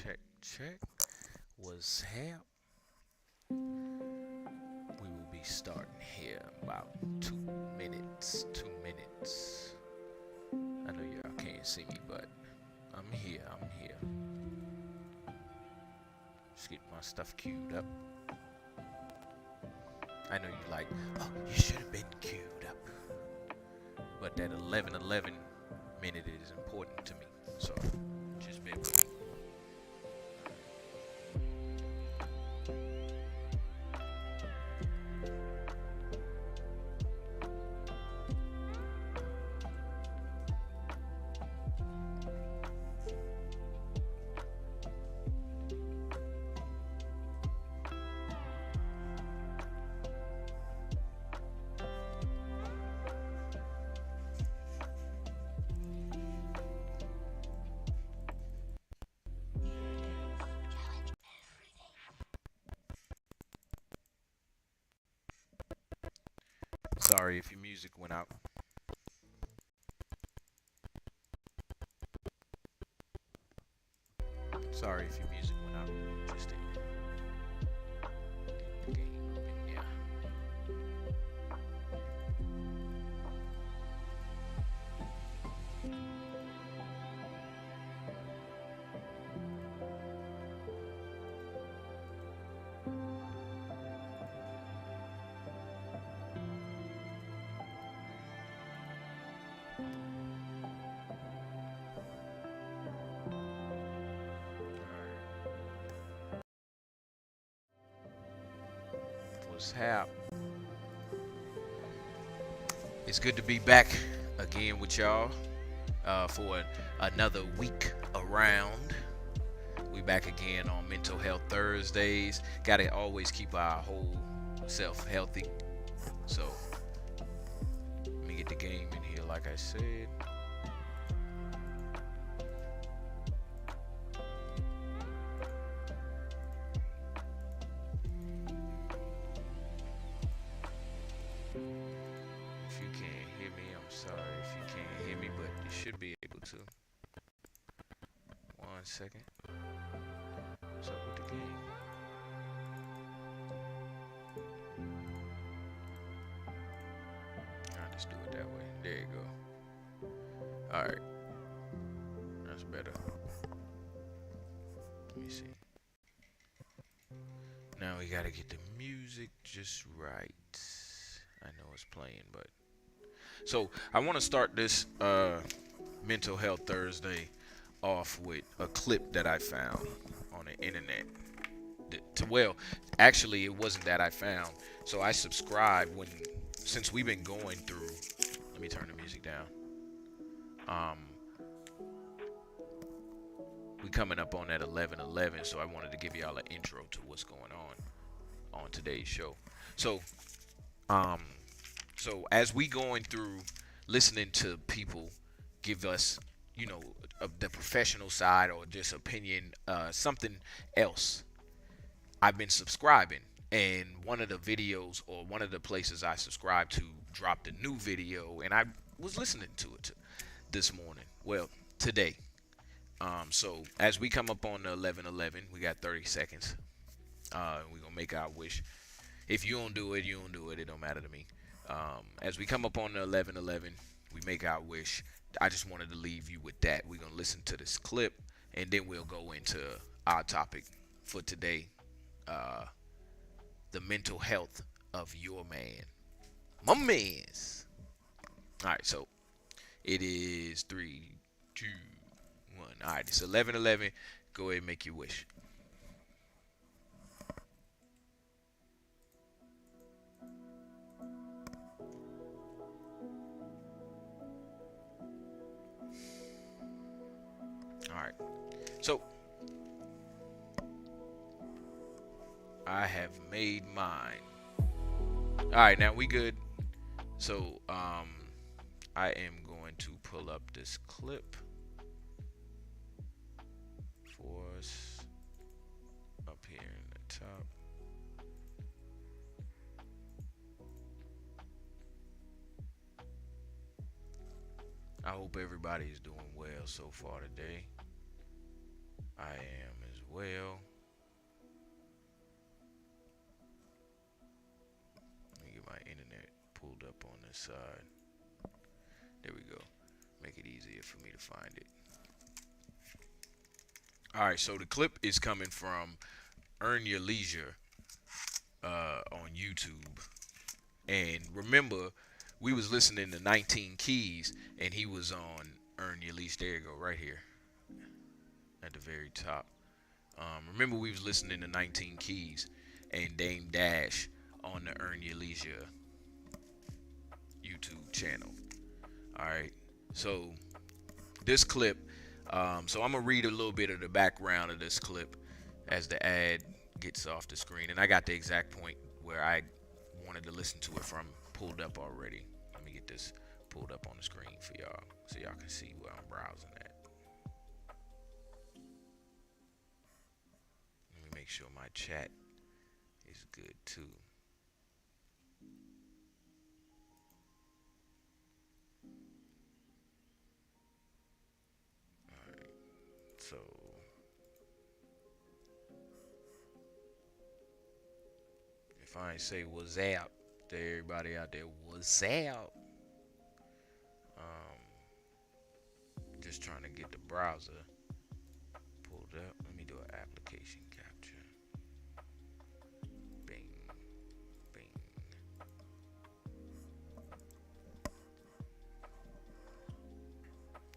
Check, check. Was here. We will be starting here in about 2 minutes. 2 minutes. I know y'all can't see me, but I'm here. I'm here. Just get my stuff queued up. I know you like, oh, you should have been queued up. But that 11:11 minute is important to me. So just bear with me. Sorry if your music went out. Sorry if your music went out. Just the game up in there. What's hap? It's good to be back again with y'all for another week around. We back again on Mental Health Thursdays. Gotta always keep our whole self healthy. So let me get the game in here, like I said. If you can't hear me, I'm sorry if you can't hear me, but you should be able to. 1 second. What's up with the game? I'll just do it that way. There you go. Alright. That's better. Let me see. Now we gotta get the music just right. I know it's playing, but so I want to start this Mental Health Thursday off with a clip that I found on the internet. Well, actually, it wasn't that I found. So I subscribed since we've been going through. Let me turn the music down. We coming up on that 11:11, so I wanted to give y'all an intro to what's going on today's show. So, um, so as we going through listening to people give us, the professional side or just opinion, something else, I've been subscribing, and one of the videos or one of the places I subscribe to dropped a new video, and I was listening to it this morning. Well, today. So as we come up on the 11:11, we got 30 seconds. We're gonna make our wish. If you don't do it, you don't do it. It don't matter to me. As we come up on the 11:11, we make our wish. I just wanted to leave you with that. We're gonna listen to this clip, and then we'll go into our topic for today. The mental health of your man, my man's. All right, so it is 3, 2, 1. All right, it's 11:11. Go ahead and make your wish. All right. So I have made mine. All right, now we good. So I am going to pull up this clip for us up here in the top. I hope everybody is doing well so far today. I am as pulled up on this side. There we go. Make it easier for me to find it. All right, so the clip is coming from Earn Your Leisure on YouTube. And remember, we was listening to 19 Keys, and he was on Earn Your Leisure. There you go, right here at the very top. Remember, we was listening to 19 Keys and Dame Dash on the Earn Your Leisure YouTube channel. All right, so this clip. So I'm gonna read a little bit of the background of this clip as the ad gets off the screen, and I got the exact point where I wanted to listen to it from pulled up already. Let me get this pulled up on the screen for y'all so y'all can see where I'm browsing at. Let me make sure my chat is good too. Alright, so if I ain't say what's up to everybody out there, what's up? Just trying to get the browser pulled up. Let me do an application capture. Bing, bing.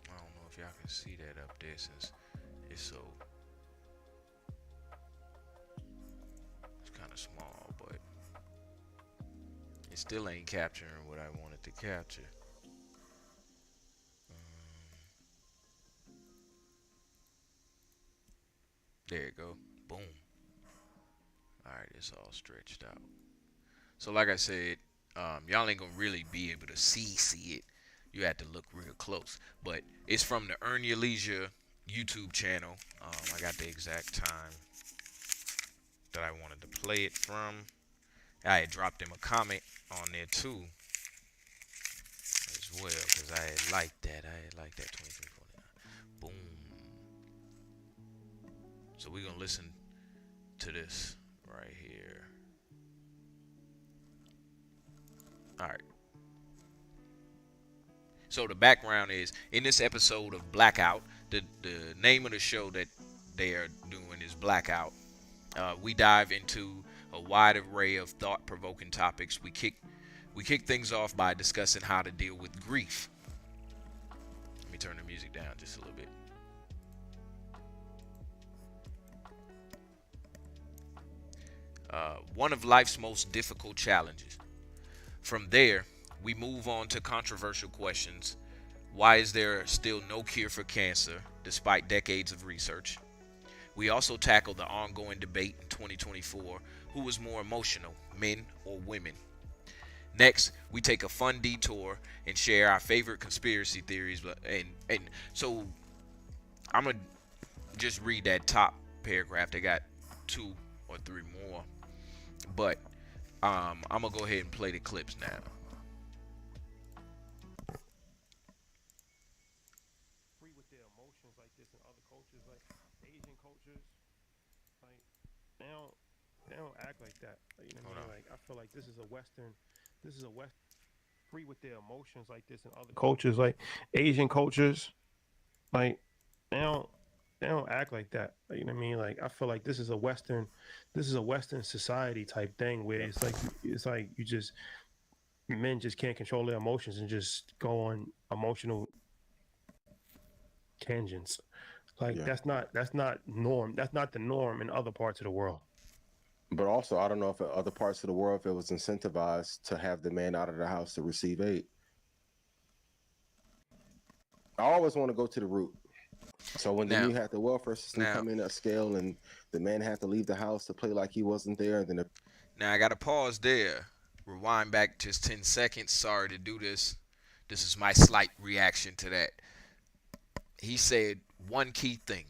I don't know if y'all can see that up there since it's so, it's kind of small, but it still ain't capturing what I wanted to capture. There you go. Boom. Alright, it's all stretched out. So like I said, y'all ain't gonna really be able to see it. You have to look real close. But it's from the Earn Your Leisure YouTube channel. I got the exact time that I wanted to play it from. I had dropped him a comment on there too as well because I had liked that. I had liked that 2349. Boom. So we're gonna listen to this right here. All right. So the background is in this episode of Blackout. The name of the show that they are doing is Blackout. We dive into a wide array of thought-provoking topics. We kick things off by discussing how to deal with grief. Let me turn the music down just a little bit. One of life's most difficult challenges. From there, we move on to controversial questions. Why is there still no cure for cancer despite decades of research? We also tackle the ongoing debate in 2024, who was more emotional, men or women? Next, we take a fun detour and share our favorite conspiracy theories. And so I'm going to just read that top paragraph. They got 2 or 3 more. But I'm going to go ahead and play the clips now. Free with their emotions like this in other cultures, like Asian cultures, like they don't act like that. Like, you know what I mean? Like I feel like this is a Western free with their emotions like this in other cultures, like Asian cultures, like they don't they don't act like that. Like, you know what I mean? Like I feel like this is a Western society type thing where it's like you just men just can't control their emotions and just go on emotional tangents. Like Yeah. that's not norm. That's not the norm in other parts of the world. But also, I don't know if in other parts of the world, if it was incentivized to have the man out of the house to receive aid. I always want to go to the root. So when Now, you had the welfare system come in at scale and the man had to leave the house to play like he wasn't there, then now I got to pause there. Rewind back just 10 seconds. Sorry to do this. This is my slight reaction to that. He said one key thing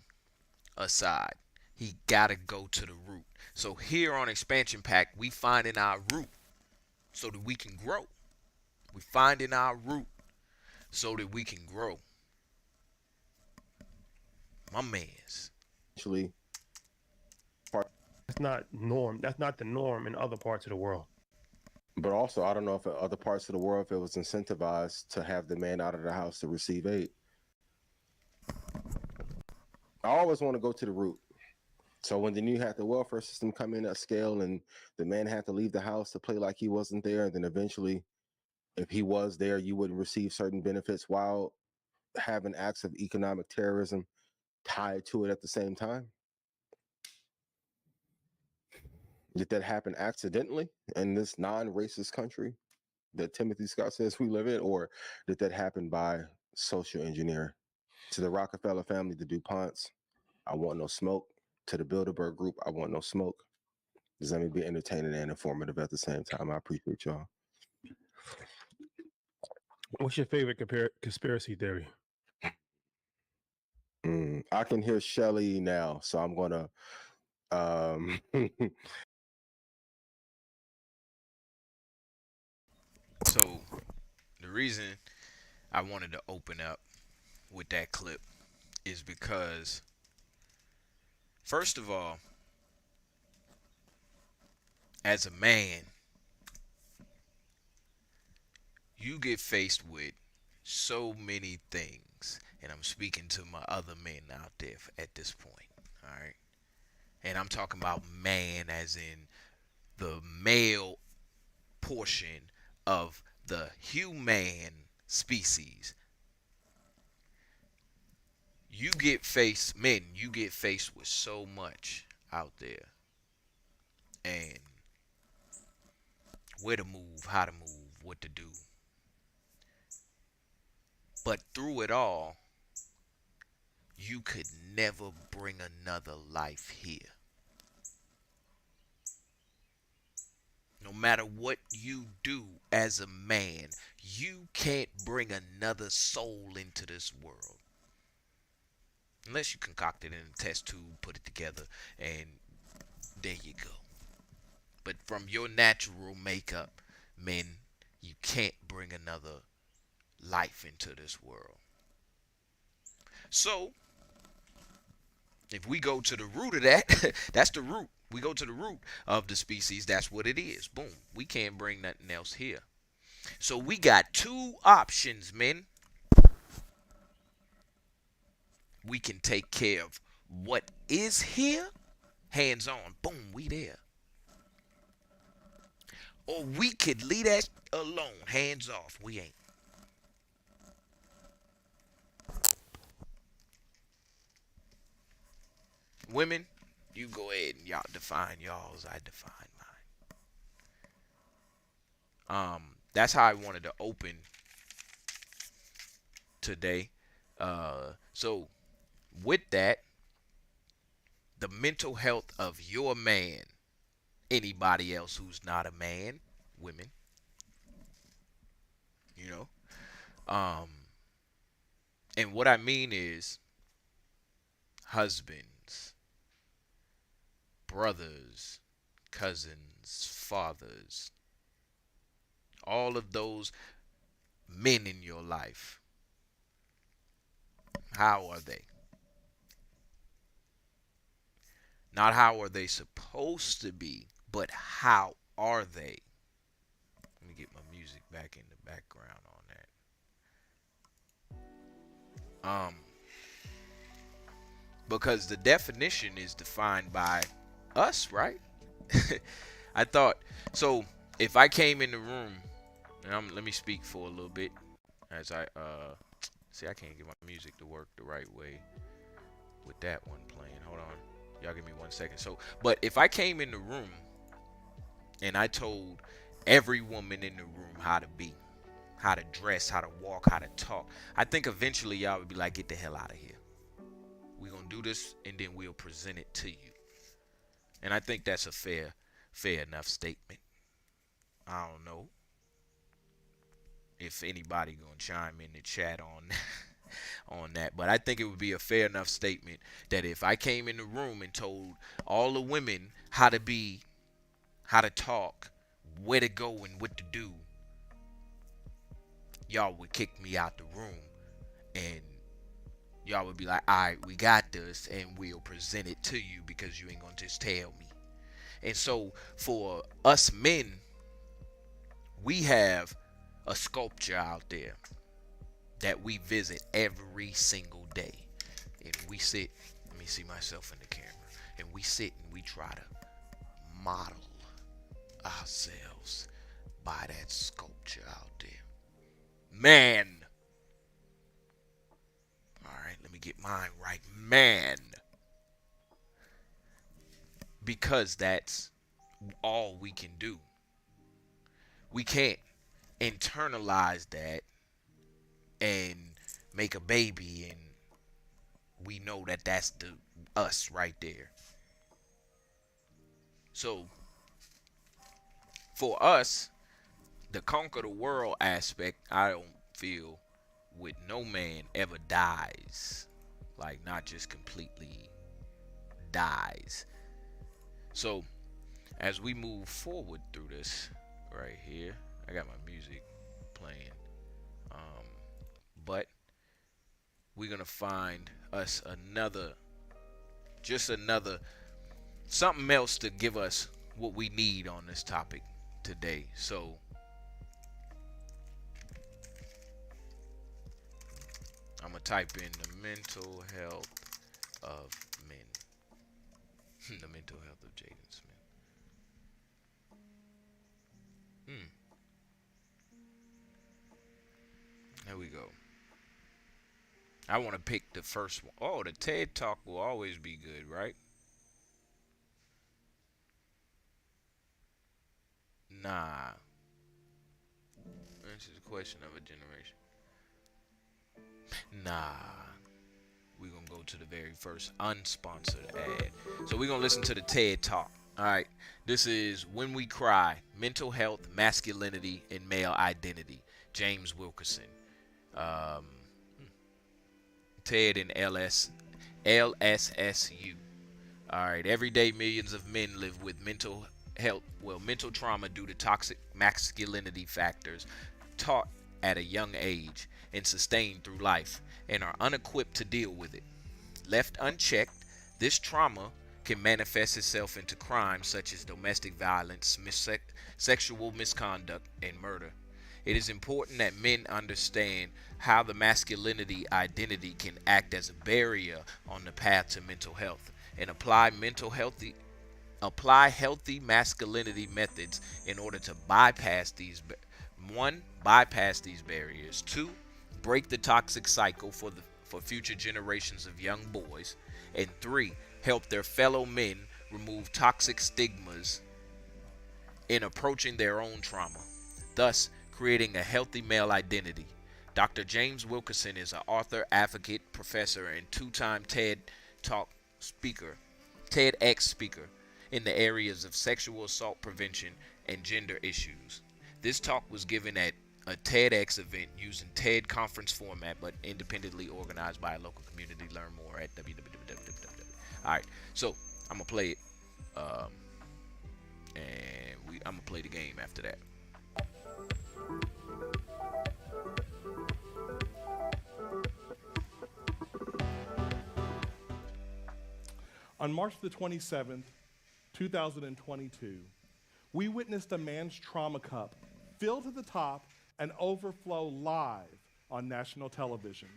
aside. He got to go to the root. So here on Expansion Pack, we finding our root so that we can grow. We finding our root so that we can grow. My man's. actually That's not norm. That's not the norm in other parts of the world. But also, I don't know if in other parts of the world if it was incentivized to have the man out of the house to receive aid. I always want to go to the root. So when then you had the welfare system come in at scale and the man had to leave the house to play like he wasn't there, and then eventually, if he was there, you wouldn't receive certain benefits while having acts of economic terrorism tied to it at the same time. Did that happen accidentally in this non-racist country that Timothy Scott says we live in, or did that happen by social engineering? To the Rockefeller family, the DuPonts, I want no smoke. To the Bilderberg Group, I want no smoke. Does that mean be entertaining and informative at the same time? I appreciate y'all. What's your favorite conspiracy theory? I can hear Shelly now, so I'm gonna. So the reason I wanted to open up with that clip is because, first of all, as a man, you get faced with so many things, and I'm speaking to my other men out there at this point, all right? And I'm talking about man as in the male portion of the human species. You get faced with so much out there, and where to move, how to move, what to do. But through it all, you could never bring another life here. No matter what you do as a man, you can't bring another soul into this world. Unless you concoct it in a test tube, put it together, and there you go. But from your natural makeup, men, you can't bring another life into this world. So, if we go to the root of that, that's the root. We go to the root of the species, that's what it is. Boom. We can't bring nothing else here. So we got two options, men. We can take care of what is here, hands on, boom, we there. Or we could leave that alone, hands off, we ain't. Women, you go ahead and y'all define y'all's, I define mine. That's how I wanted to open today. So with that, the mental health of your man, anybody else who's not a man, women, you know. And what I mean is husbands, brothers, cousins, fathers, all of those men in your life. How are they? Not how are they supposed to be, but how are they? Let me get my music back in the background on that. Because the definition is defined by us, right? I thought so. If I came in the room, and let me speak for a little bit as I see. I can't get my music to work the right way with that one playing. Hold on, y'all give me 1 second. So, but if I came in the room and I told every woman in the room how to be, how to dress, how to walk, how to talk, I think eventually y'all would be like, get the hell out of here. We're gonna do this and then we'll present it to you. And I think that's a fair enough statement. I don't know if anybody gonna chime in the chat on on that, but I think it would be a fair enough statement that if I came in the room and told all the women how to be, how to talk, where to go and what to do, y'all would kick me out the room and y'all would be like, all right, we got this and we'll present it to you because you ain't gonna just tell me. And so for us men, We have a sculpture out there that we visit every single day. And we sit, let me see myself in the camera, and we sit and we try to model ourselves by that sculpture out there. Man. All right, let me get mine right. Man. Because that's all we can do. We can't internalize that and make a baby and we know that that's the us right there. So for us, the conquer the world aspect, I don't feel with no man ever dies. Like not just completely dies. So as we move forward through this right here, I got my music playing. But we're gonna find us another something else to give us what we need on this topic today. So I'm gonna type in the mental health of men. The mental health of Jaden Smith. There we go. I want to pick the first one. Oh, the TED Talk will always be good, right? Nah. This is a question of a generation. Nah. We're going to go to the very first unsponsored ad. So we're going to listen to the TED Talk. All right. This is When We Cry, Mental Health, Masculinity, and Male Identity. James Wilkerson. TED and LSSU. All right. Every day, millions of men live with mental trauma due to toxic masculinity factors taught at a young age and sustained through life and are unequipped to deal with it. Left unchecked, this trauma can manifest itself into crimes such as domestic violence, sexual misconduct, and murder. It is important that men understand how the masculinity identity can act as a barrier on the path to mental health and apply healthy masculinity methods in order to bypass these barriers. 2, break the toxic cycle for future generations of young boys. And 3, help their fellow men remove toxic stigmas in approaching their own trauma, thus creating a healthy male identity. Dr. James Wilkerson is an author, advocate, professor, and 2-time TEDx speaker in the areas of sexual assault prevention and gender issues. This talk was given at a TEDx event using TED conference format, but independently organized by a local community. Learn more at www. All right, so I'm gonna play it, and I'm gonna play the game after that. On March the 27th, 2022, we witnessed a man's trauma cup fill to the top and overflow live on national television.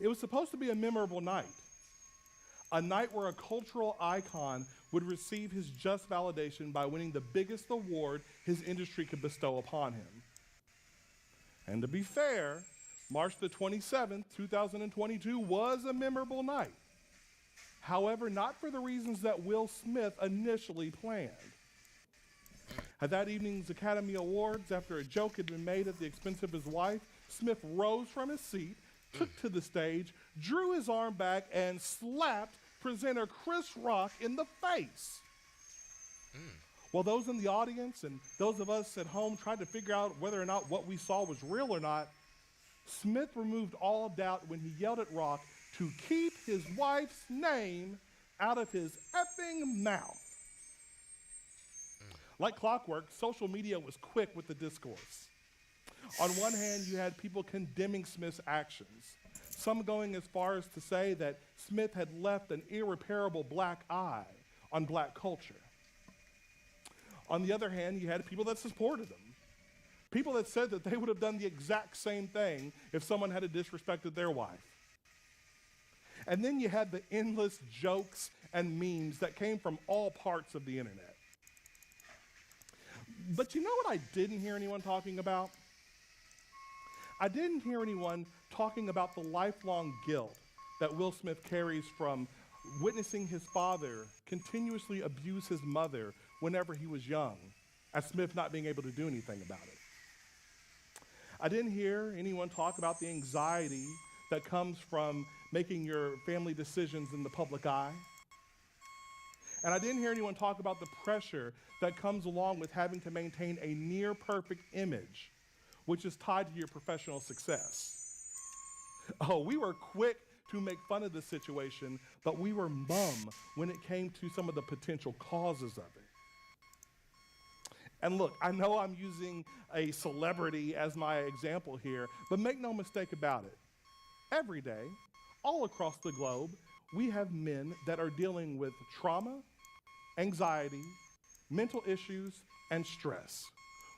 It was supposed to be a memorable night, a night where a cultural icon would receive his just validation by winning the biggest award his industry could bestow upon him. And to be fair, March the 27th, 2022 was a memorable night. However, not for the reasons that Will Smith initially planned. At that evening's Academy Awards, after a joke had been made at the expense of his wife, Smith rose from his seat, took to the stage, drew his arm back, and slapped presenter Chris Rock in the face. While those in the audience and those of us at home tried to figure out whether or not what we saw was real or not, Smith removed all doubt when he yelled at Rock to keep his wife's name out of his effing mouth. Like clockwork, social media was quick with the discourse. On one hand, you had people condemning Smith's actions, some going as far as to say that Smith had left an irreparable black eye on black culture. On the other hand, you had people that supported him, People that said that they would have done the exact same thing if someone had disrespected their wife. And then you had the endless jokes and memes that came from all parts of the internet. But you know what I didn't hear anyone talking about? I didn't hear anyone talking about the lifelong guilt that Will Smith carries from witnessing his father continuously abuse his mother whenever he was young, and Smith not being able to do anything about it. I didn't hear anyone talk about the anxiety that comes from making your family decisions in the public eye. And I didn't hear anyone talk about the pressure that comes along with having to maintain a near perfect image, which is tied to your professional success. Oh, we were quick to make fun of the situation, but we were mum when it came to some of the potential causes of it. And look, I know I'm using a celebrity as my example here, but make no mistake about it. Every day, all across the globe, we have men that are dealing with trauma, anxiety, mental issues, and stress,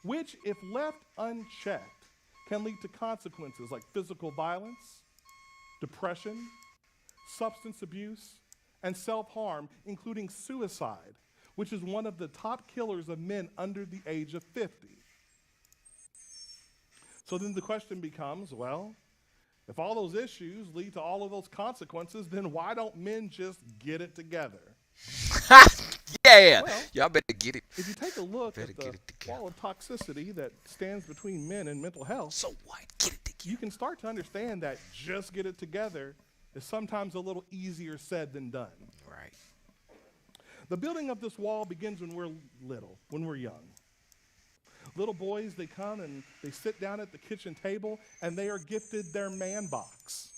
which, if left unchecked, can lead to consequences like physical violence, depression, substance abuse, and self-harm, including suicide, which is one of the top killers of men under the age of 50. So then the question becomes, well, if all those issues lead to all of those consequences, then why don't men just get it together? Yeah, Well, y'all better get it. if you take a look Better at get the it together. wall of toxicity that stands between men and mental health, So what? Get it together. you can start to understand that just get it together is sometimes a little easier said than done. Right. The building of this wall begins when we're little, when we're young. Little boys, they come and they sit down at the kitchen table and they are gifted their man box.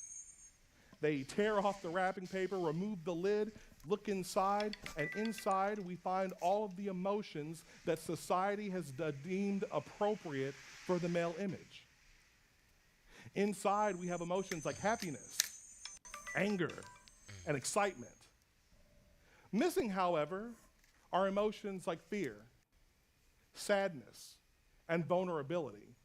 They tear off the wrapping paper, remove the lid, look inside, and inside we find all of the emotions that society has deemed appropriate for the male image. Inside we have emotions like happiness, anger, and excitement. Missing, however, are emotions like fear, sadness, and vulnerability.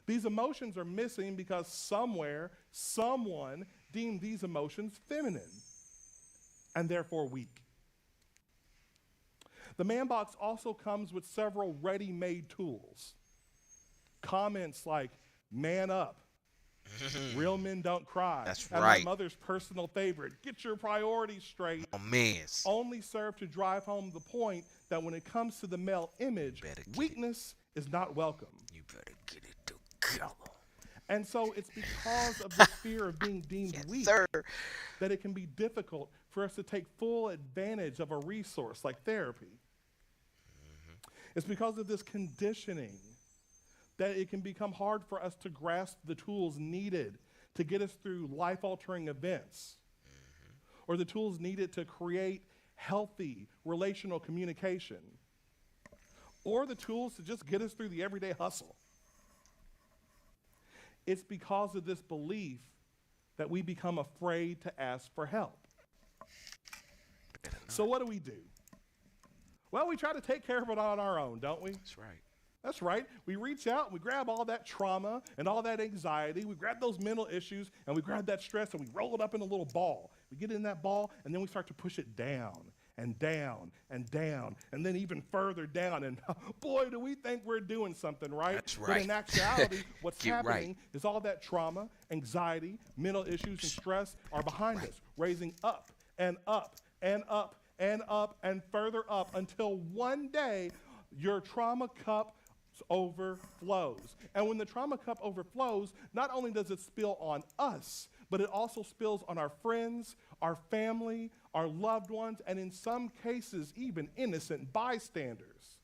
These emotions are missing because somewhere, someone deemed these emotions feminine and therefore weak. The man box also comes with several ready-made tools. Comments like, man up, real men don't cry, That's and right. my mother's personal favorite, get your priorities straight, Oh, mans. only serve to drive home the point that when it comes to the male image, better get it. weakness is not welcome. You better get it together. And so it's because of the fear of being deemed Yes, weak sir. that it can be difficult for us to take full advantage of a resource like therapy. It's because of this conditioning that it can become hard for us to grasp the tools needed to get us through life-altering events, or the tools needed to create healthy relational communication, or the tools to just get us through the everyday hustle. It's because of this belief that we become afraid to ask for help. So what do? Well, we try to take care of it on our own, don't we? That's right. That's right. We reach out and we grab all that trauma and all that anxiety. We grab those mental issues and we grab that stress and we roll it up in a little ball. We get in that ball and then we start to push it down and down and down and then even further down. And boy, do we think we're doing something, right? That's But right. in actuality, what's Get happening right. is all that trauma, anxiety, mental issues, and stress are behind us, raising up and up and up and up and further up until one day your trauma cup overflows. And when the trauma cup overflows, not only does it spill on us, but it also spills on our friends, our family, our loved ones, and in some cases, even innocent bystanders.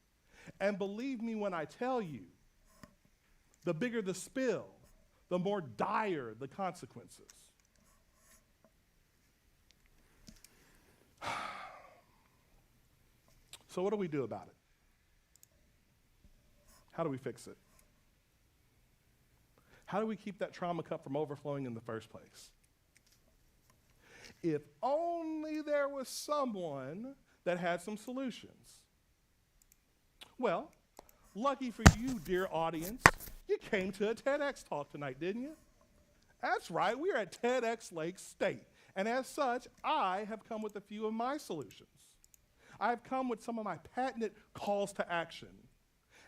And believe me when I tell you, the bigger the spill, the more dire the consequences. So what do we do about it? How do we fix it? How do we keep that trauma cup from overflowing in the first place? If only there was someone that had some solutions. Well, Lucky for you, dear audience, you came to a TEDx talk tonight, didn't you? That's right, we're at TEDx Lake State. And as such, I have come with a few of my solutions. I've come with some of my patented calls to action.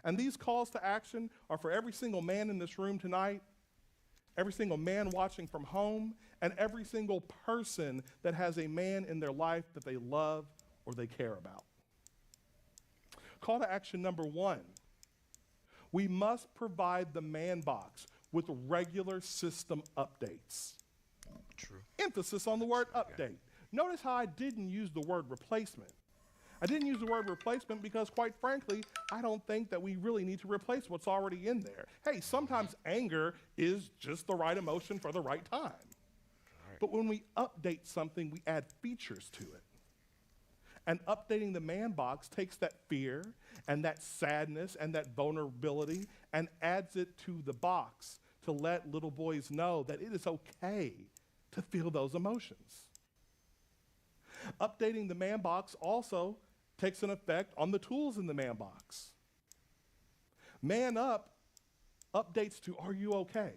And these calls to action are for every single man in this room tonight, every single man watching from home, and every single person that has a man in their life that they love or they care about. Call to action number 1. We must provide the man box with regular system updates. True. Emphasis on the word update. Notice how I didn't use the word replacement. I didn't use the word replacement because, quite frankly, I don't think that we really need to replace what's already in there. Hey, sometimes anger is just the right emotion for the right time. But when we update something, we add features to it. And updating the man box takes that fear and that sadness and that vulnerability and adds it to the box to let little boys know that it is okay to feel those emotions. Updating the man box also takes an effect on the tools in the man box. Man Up updates to Are You Okay?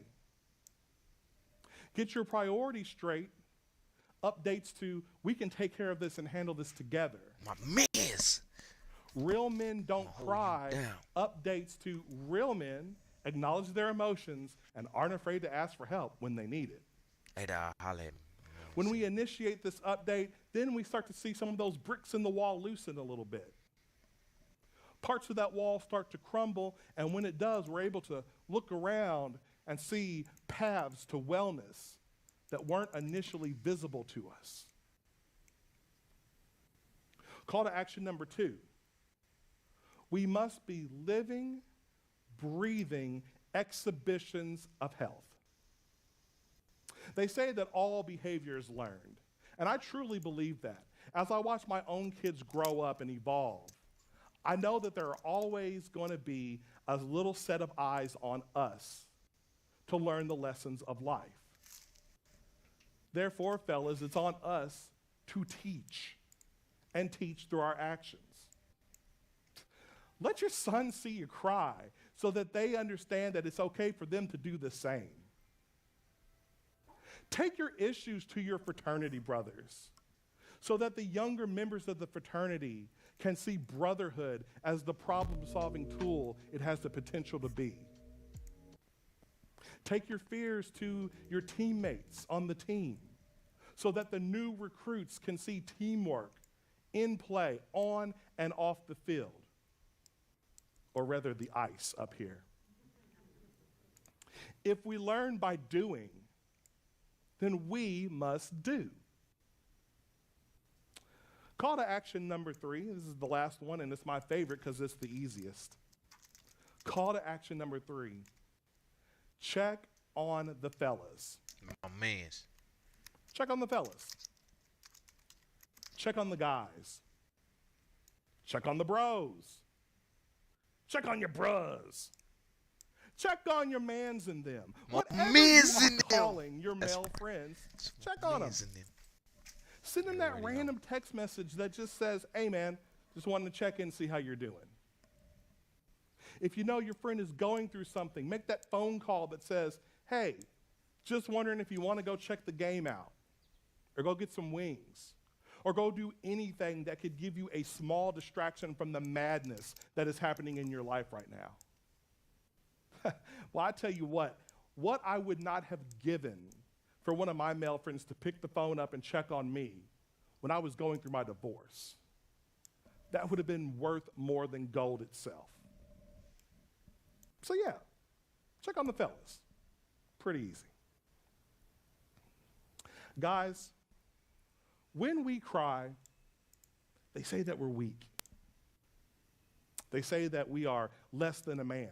Get Your Priorities Straight updates to We Can Take Care of This and Handle This Together. My mans. Real Men Don't Hold you Cry down. updates to Real Men acknowledge their emotions and aren't afraid to ask for help when they need it. Hey, dawg, holla at me. When we initiate this update, then we start to see some of those bricks in the wall loosen a little bit. Parts of that wall start to crumble, and when it does, we're able to look around and see paths to wellness that weren't initially visible to us. Call to action number 2. We must be living, breathing exhibitions of health. They say that all behavior is learned, and I truly believe that. As I watch my own kids grow up and evolve, I know that there are always going to be a little set of eyes on us to learn the lessons of life. Therefore, fellas, it's on us to teach and teach through our actions. Let your son see you cry so that they understand that it's okay for them to do the same. Take your issues to your fraternity brothers so that the younger members of the fraternity can see brotherhood as the problem-solving tool it has the potential to be. Take your fears to your teammates on the team so that the new recruits can see teamwork in play on and off the field, or rather the ice up here. If we learn by doing, then we must do. Call to action number 3. This is the last one, and it's my favorite because it's the easiest. Call to action number 3. Check on the fellas. My mans. Check on the fellas. Check on the guys. Check on the bros. Check on your bros. Check on your mans in them. Whatever mans you in are them. calling your male friends, check on them. Mans in them. Send them that already know. random text message that just says, hey man, just wanted to check in and see how you're doing. If you know your friend is going through something, make that phone call that says, hey, just wondering if you want to go check the game out, or go get some wings, or go do anything that could give you a small distraction from the madness that is happening in your life right now. Well, I tell you what I would not have given for one of my male friends to pick the phone up and check on me when I was going through my divorce. That would have been worth more than gold itself. So yeah, check on the fellas. Pretty easy. Guys, when we cry, they say that we're weak. They say that we are less than a man.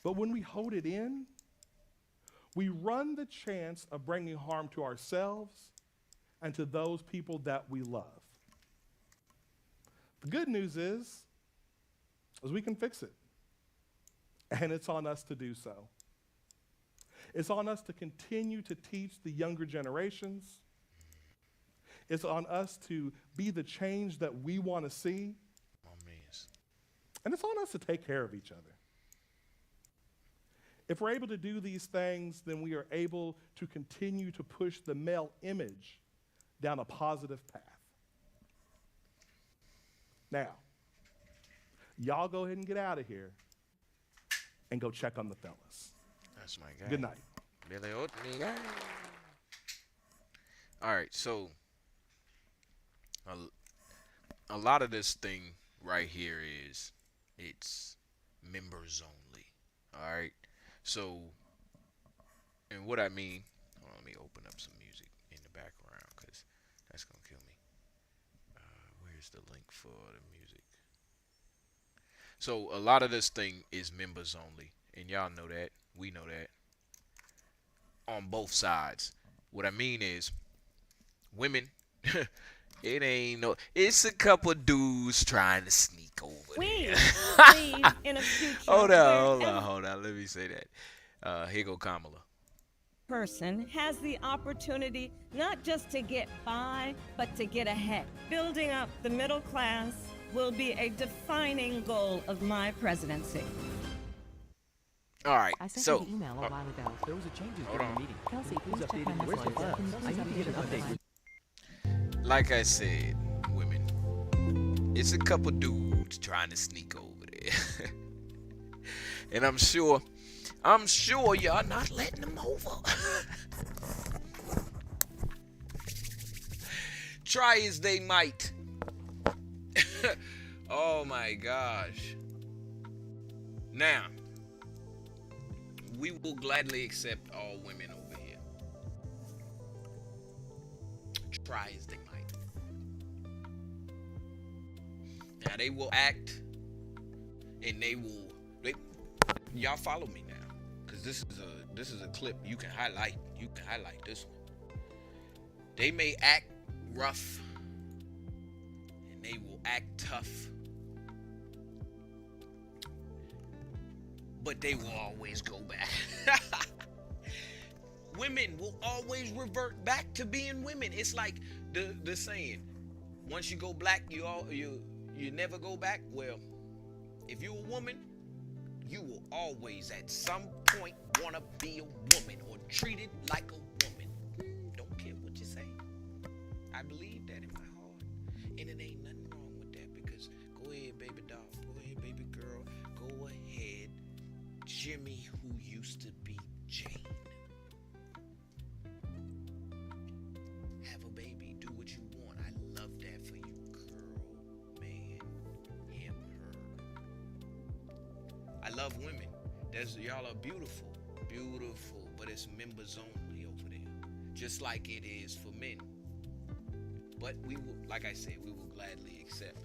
But when we hold it in, we run the chance of bringing harm to ourselves and to those people that we love. The good news is we can fix it. And it's on us to do so. It's on us to continue to teach the younger generations. It's on us to be the change that we want to see. My mans. And it's on us to take care of each other. If we're able to do these things, then we are able to continue to push the male image down a positive path. Now, y'all go ahead and get out of here and go check on the fellas. That's my guy. Good night. Billy Oatmeal guy. All right, so a lot of this thing right here is it's members only. All right, so and what I mean, hold on, let me open up some music in the background because that's gonna kill me. Where's the link for the music? So a lot of this thing is members only, and y'all know that. We know that. On both sides. What I mean is, women, it ain't no. It's a couple dudes trying to sneak over there. Please, in a future Hold on. where Let me say that. Here go Kamala. person has the opportunity not just to get by, but to get ahead. Building up the middle class will be a defining goal of my presidency. All right. I sent So, you the email a while ago. There was a changes Hold during on. the meeting. Kelsey, Who's please check updating? my Where's the messages. class? I need to get an update. like I said, women, it's a couple dudes trying to sneak over there, and I'm sure y'all not letting them over. Try as they might. Oh my gosh. Now, we will gladly accept all women over here. Try as they might. Now they will act, and y'all follow me now, because this is a clip you can highlight. You can highlight this one. They may act rough, and they will act tough, but they will always go back. Women will always revert back to being women. It's like the saying, once you go black, you never go back. Well, if you're a woman, you will always at some point want to be a woman or treated like a woman. Don't care what you say. I believe that in my heart, and it ain't nothing wrong with that, because go ahead, baby doll, go ahead, baby girl, go ahead, Jimmy, who used to be Jane. Have a baby, do what you want. I love that for you, girl, man, him, her. I love women. Y'all are beautiful, but it's members only over there, just like it is for men. But we will, like I said, we will gladly accept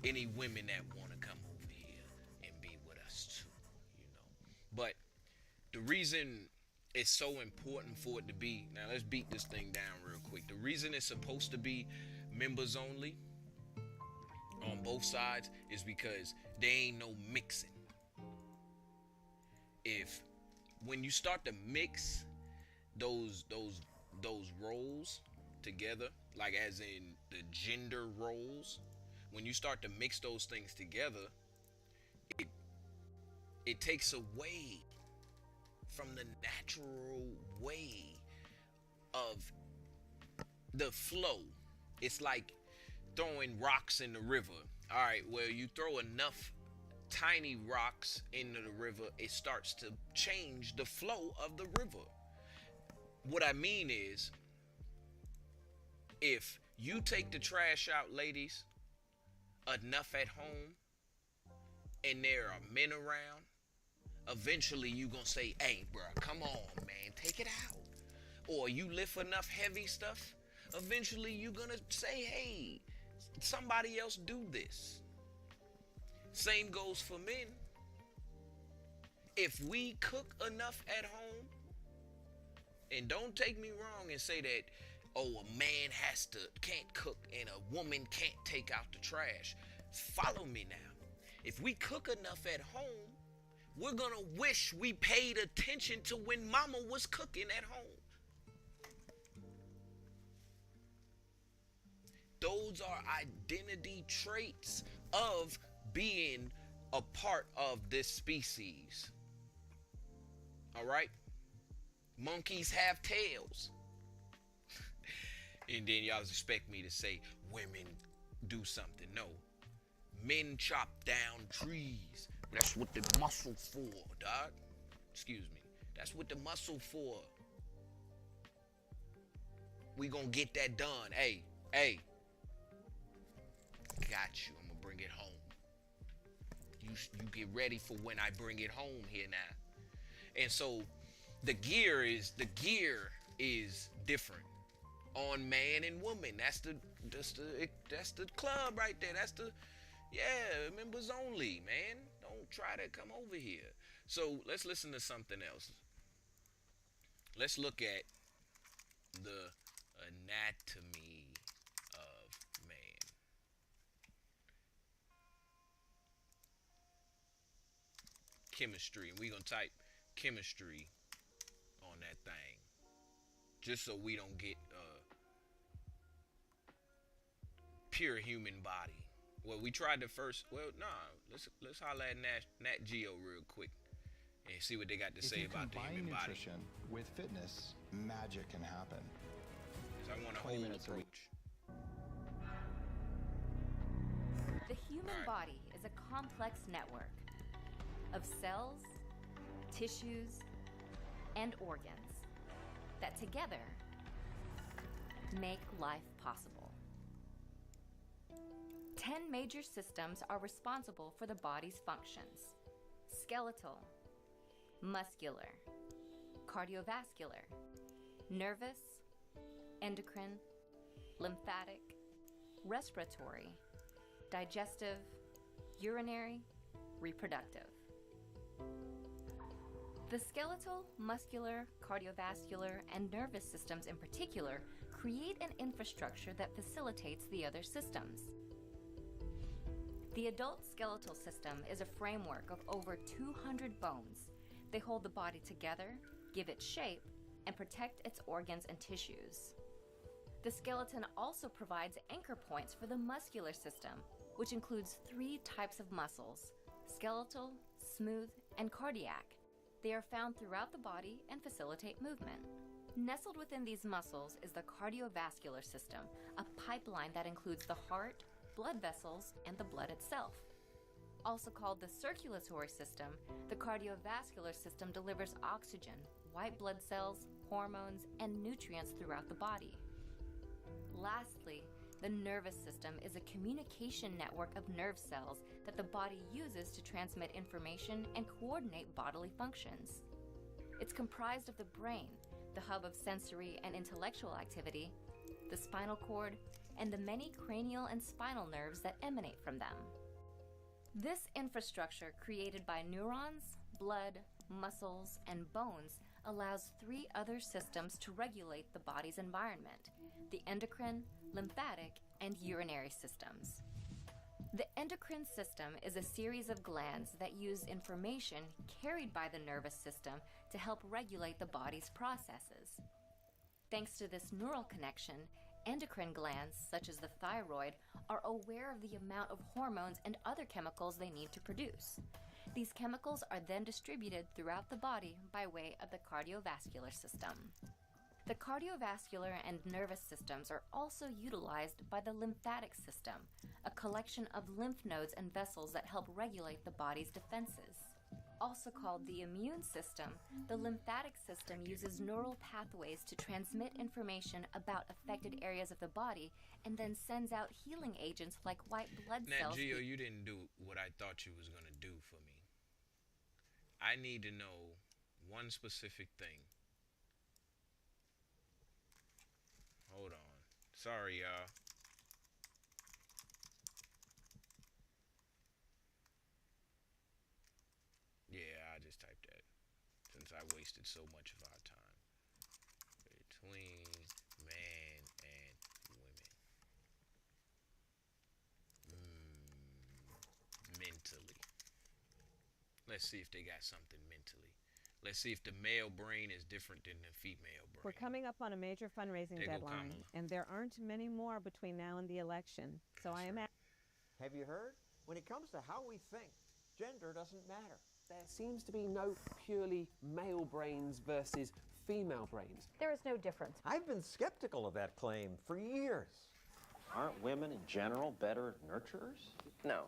any women that want to come over here and be with us too, But the reason it's so important for it to be, now let's beat this thing down real quick. The reason it's supposed to be members only on both sides is because there ain't no mixing. When you start to mix those roles together, like as in the gender roles, when you start to mix those things together, it takes away from the natural way of the flow. It's like throwing rocks in the river. All right, well, you throw enough tiny rocks into the river, it starts to change the flow of the river. What I mean is, if you take the trash out, ladies, enough at home, and there are men around, eventually you gonna say, hey, bro, come on, man, take it out. Or you lift enough heavy stuff, eventually you gonna say, hey, somebody else do this. Same goes for men. If we cook enough at home, and don't take me wrong and say that, oh, a man can't cook and a woman can't take out the trash. Follow me now. If we cook enough at home, we're gonna wish we paid attention to when mama was cooking at home. Those are identity traits of being a part of this species. All right? Monkeys have tails. And then y'all expect me to say women do something. No. Men chop down trees. That's what the muscle for, dog. Excuse me. That's what the muscle for. We gonna get that done. Hey. Got you. I'm gonna bring it home. You get ready for when I bring it home here now. And so the gear is different on man and woman. That's the club right there. That's the members only, man. Don't try to come over here. So let's listen to something else. Let's look at the anatomy of man. Chemistry, and we're gonna type chemistry on that thing, just so we don't get pure human body. Well, we tried the first. Well, let's holler at Nat Geo real quick and see what they got to say about the human body. If you combine nutrition with fitness, magic can happen. I want a whole approach. The human body is a complex network of cells, tissues, and organs that together make life possible. 10 major systems are responsible for the body's functions: skeletal, muscular, cardiovascular, nervous, endocrine, lymphatic, respiratory, digestive, urinary, reproductive. The skeletal, muscular, cardiovascular, and nervous systems in particular create an infrastructure that facilitates the other systems. The adult skeletal system is a framework of over 200 bones. They hold the body together, give it shape, and protect its organs and tissues. The skeleton also provides anchor points for the muscular system, which includes 3 types of muscles: skeletal, smooth, and cardiac. They are found throughout the body and facilitate movement. Nestled within these muscles is the cardiovascular system, a pipeline that includes the heart, blood vessels, and the blood itself. Also called the circulatory system, the cardiovascular system delivers oxygen, white blood cells, hormones, and nutrients throughout the body. Lastly, the nervous system is a communication network of nerve cells that the body uses to transmit information and coordinate bodily functions. It's comprised of the brain, the hub of sensory and intellectual activity, the spinal cord, and the many cranial and spinal nerves that emanate from them. This infrastructure, created by neurons, blood, muscles, and bones, allows 3 other systems to regulate the body's environment: the endocrine, lymphatic, and urinary systems. The endocrine system is a series of glands that use information carried by the nervous system to help regulate the body's processes. Thanks to this neural connection, endocrine glands, such as the thyroid, are aware of the amount of hormones and other chemicals they need to produce. These chemicals are then distributed throughout the body by way of the cardiovascular system. The cardiovascular and nervous systems are also utilized by the lymphatic system, a collection of lymph nodes and vessels that help regulate the body's defenses. Also called the immune system, the lymphatic system uses neural pathways to transmit information about affected areas of the body and then sends out healing agents like white blood cells. Nat Geo, you didn't do what I thought you was going to do for me. I need to know one specific thing. Hold on. Sorry, y'all. Yeah, I just typed that since I wasted so much of our time. Between man and women. Mentally. Let's see if they got something mentally. Let's see if the male brain is different than the female brain. We're coming up on a major fundraising deadline, and there aren't many more between now and the election. So I am. Have you heard? When it comes to how we think, Gender doesn't matter. There seems to be no purely male brains versus female brains. There is no difference. I've been skeptical of that claim for years. Aren't women in general better nurturers? No.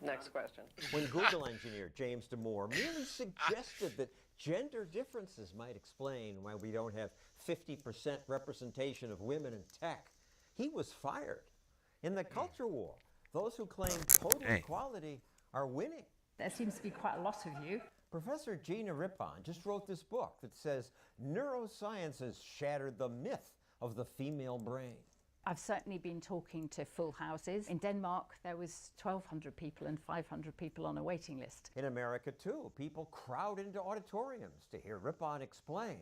Next question. When Google engineer James Damore merely suggested that gender differences might explain why we don't have 50% representation of women in tech, he was fired. In the culture war, those who claim total equality are winning. There seems to be quite a lot of you. Professor Gina Rippon just wrote this book that says neuroscience has shattered the myth of the female brain. I've certainly been talking to full houses. In Denmark, there was 1,200 people and 500 people on a waiting list. In America, too, people crowd into auditoriums to hear Rippon explain.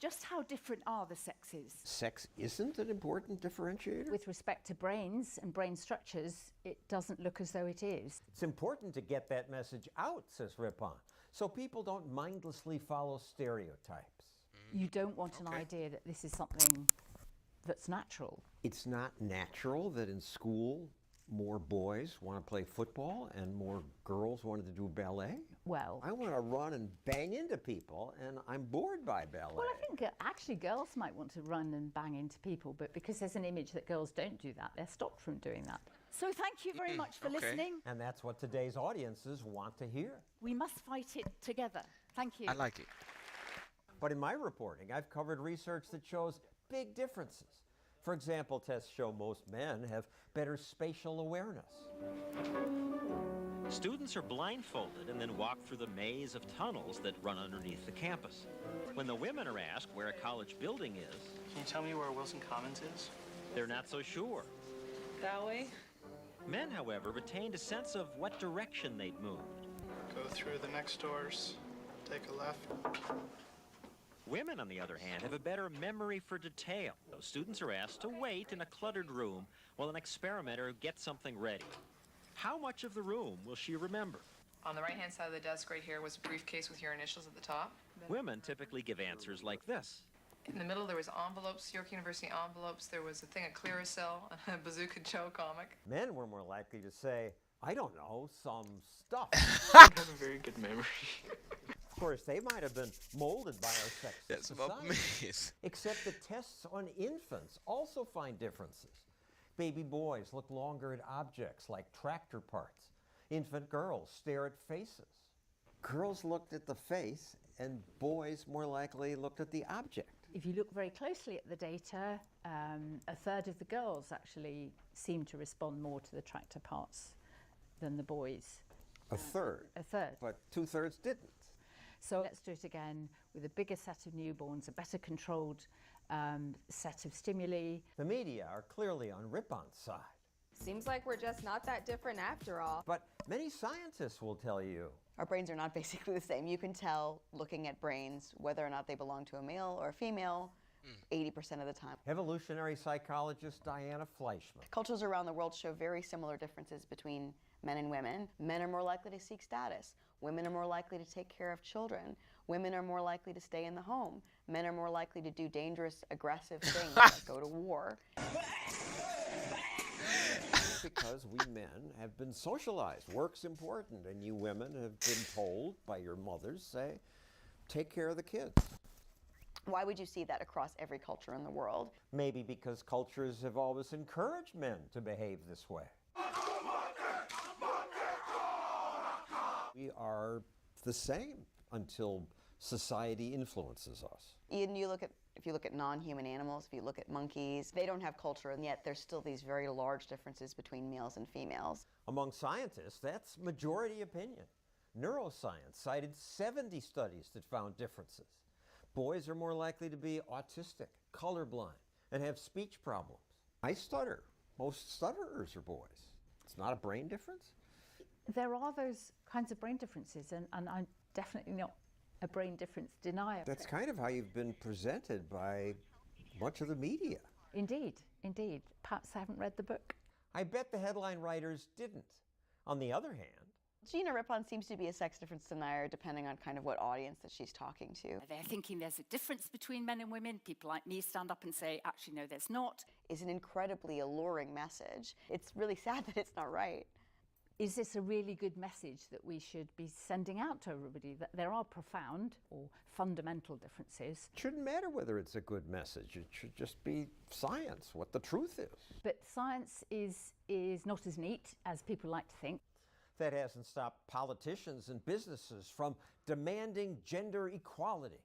Just how different are the sexes? Sex isn't an important differentiator? With respect to brains and brain structures, it doesn't look as though it is. It's important to get that message out, says Rippon, so people don't mindlessly follow stereotypes. You don't want an idea that this is something that's natural. It's not natural that in school more boys want to play football and more girls wanted to do ballet? Well, I want to run and bang into people, and I'm bored by ballet. Well, I think actually girls might want to run and bang into people, but because there's an image that girls don't do that, they're stopped from doing that. So thank you very much for listening. And that's what today's audiences want to hear. We must fight it together. Thank you. I like it. But in my reporting, I've covered research that shows big differences. For example, tests show most men have better spatial awareness. Students are blindfolded and then walk through the maze of tunnels that run underneath the campus. When the women are asked where a college building is, Can you tell me where Wilson Commons is? they're not so sure. That way? Men, however, retained a sense of what direction they'd moved. Go through the next doors, take a left. Women, on the other hand, have a better memory for detail. Those students are asked to wait in a cluttered room while an experimenter gets something ready. How much of the room will she remember? On the right-hand side of the desk right here was a briefcase with your initials at the top. Women typically give answers like this. In the middle, there was envelopes, York University envelopes. There was a thing of Clearasil, a Bazooka Joe comic. Men were more likely to say, I don't know, some stuff. I have a very good memory. Of course, they might have been molded by our sex That's my society. miss. Except the tests on infants also find differences. Baby boys look longer at objects like tractor parts. Infant girls stare at faces. Girls looked at the face, and boys more likely looked at the object. If you look very closely at the data, a third of the girls actually seem to respond more to the tractor parts than the boys. A third. A third. But 2/3 didn't. So let's do it again with a bigger set of newborns, a better controlled set of stimuli. The media are clearly on Rippon's side. Seems like we're just not that different after all. But many scientists will tell you our brains are not basically the same. You can tell looking at brains whether or not they belong to a male or a female 80% of the time. Evolutionary psychologist Diana Fleischman. Cultures around the world show very similar differences between men and women. Men are more likely to seek status. Women are more likely to take care of children. Women are more likely to stay in the home. Men are more likely to do dangerous, aggressive things like go to war. Because we men have been socialized. Work's important, and you women have been told by your mothers, say, take care of the kids. Why would you see that across every culture in the world? Maybe because cultures have always encouraged men to behave this way. We are the same until society influences us. And if you look at non-human animals, if you look at monkeys, they don't have culture, and yet there's still these very large differences between males and females. Among scientists, that's majority opinion. Neuroscience cited 70 studies that found differences. Boys are more likely to be autistic, colorblind, and have speech problems. I stutter. Most stutterers are boys. It's not a brain difference. There are those kinds of brain differences, and I'm definitely not a brain difference denier. That's kind of how you've been presented by much of the media. Indeed, indeed. Perhaps I haven't read the book. I bet the headline writers didn't. On the other hand, Gina Rippon seems to be a sex difference denier depending on kind of what audience that she's talking to. They're thinking there's a difference between men and women. People like me stand up and say, actually, no, there's not. Is an incredibly alluring message. It's really sad that it's not right. Is this a really good message that we should be sending out to everybody, that there are profound or fundamental differences? It shouldn't matter whether it's a good message. It should just be science, what the truth is. But science is not as neat as people like to think. That hasn't stopped politicians and businesses from demanding gender equality.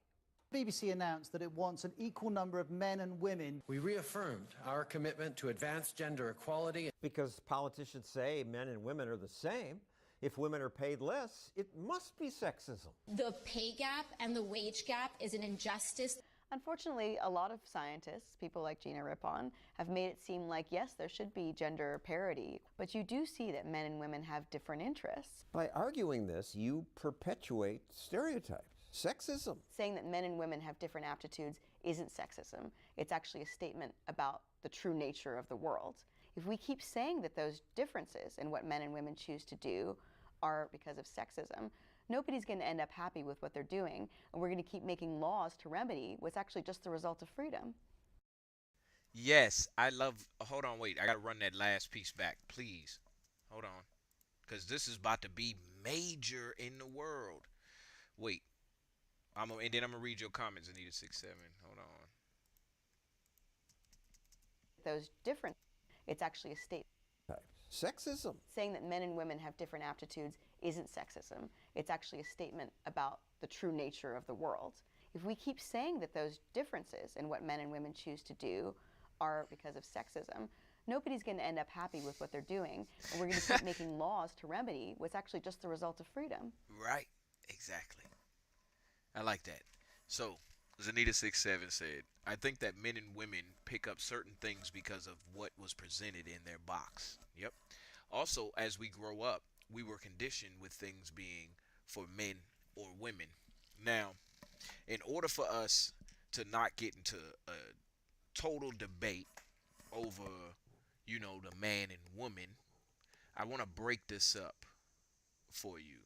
BBC announced that it wants an equal number of men and women. We reaffirmed our commitment to advance gender equality. Because politicians say men and women are the same. If women are paid less, it must be sexism. The pay gap and the wage gap is an injustice. Unfortunately, a lot of scientists, people like Gina Rippon, have made it seem like, yes, there should be gender parity, but you do see that men and women have different interests. By arguing this, you perpetuate stereotypes. Sexism. Saying that men and women have different aptitudes isn't sexism. It's actually a statement about the true nature of the world. If we keep saying that those differences in what men and women choose to do are because of sexism, nobody's going to end up happy with what they're doing, and we're going to keep making laws to remedy what's actually just the result of freedom. Yes, I love. Hold on, wait. I got to run that last piece back, please. Hold on. Because this is about to be major in the world. Wait. And then I'm going to read your comments, Anita67. Hold on. Those different, it's actually a statement. Sexism. Saying that men and women have different aptitudes isn't sexism. It's actually a statement about the true nature of the world. If we keep saying that those differences in what men and women choose to do are because of sexism, nobody's going to end up happy with what they're doing, and we're going to keep making laws to remedy what's actually just the result of freedom. Right. Exactly. I like that. So, Zanita67 said, I think that men and women pick up certain things because of what was presented in their box. Yep. Also, as we grow up, we were conditioned with things being for men or women. Now, in order for us to not get into a total debate over, you know, the man and woman, I want to break this up for you,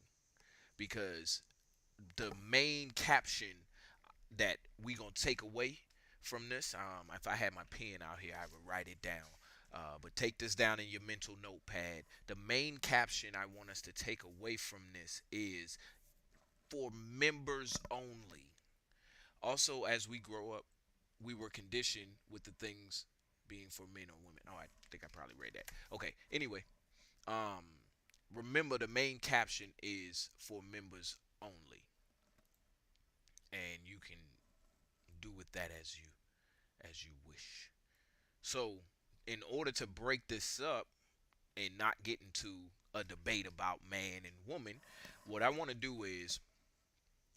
because the main caption that we gonna take away from this, if I had my pen out here, I would write it down. But take this down in your mental notepad. The main caption I want us to take away from this is for members only. Also, as we grow up, we were conditioned with the things being for men or women. Oh, I think I probably read that. Okay. Anyway, remember the main caption is for members only, and you can do with that as you wish. So, in order to break this up and not get into a debate about man and woman, what I want to do is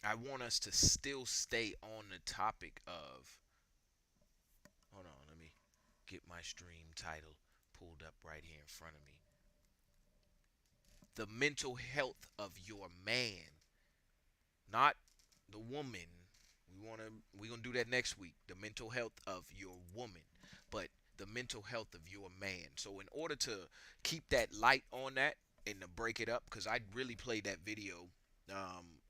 I want us to still stay on the topic of, hold on, let me get my stream title pulled up right here in front of me. The mental health of your man, not the woman. We're gonna do that next week. The mental health of your woman, but the mental health of your man. So in order to keep that light on that and to break it up, because I really played that video.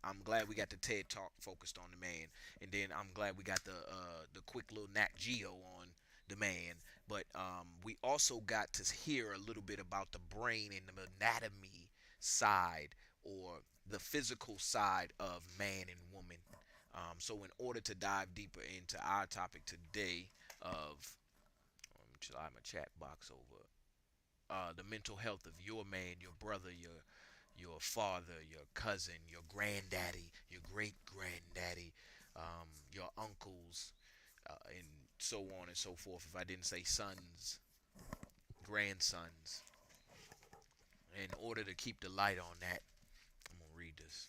I'm glad we got the TED Talk focused on the man, and then I'm glad we got the quick little Nat Geo on the man. But we also got to hear a little bit about the brain and the anatomy side, or the physical side of man and woman. So in order to dive deeper into our topic today of, let me slide my chat box over, the mental health of your man, your brother, your father, your cousin, your granddaddy, your great granddaddy, your uncles, and so on and so forth. If I didn't say sons, grandsons. In order to keep the light on that, I'm gonna read this.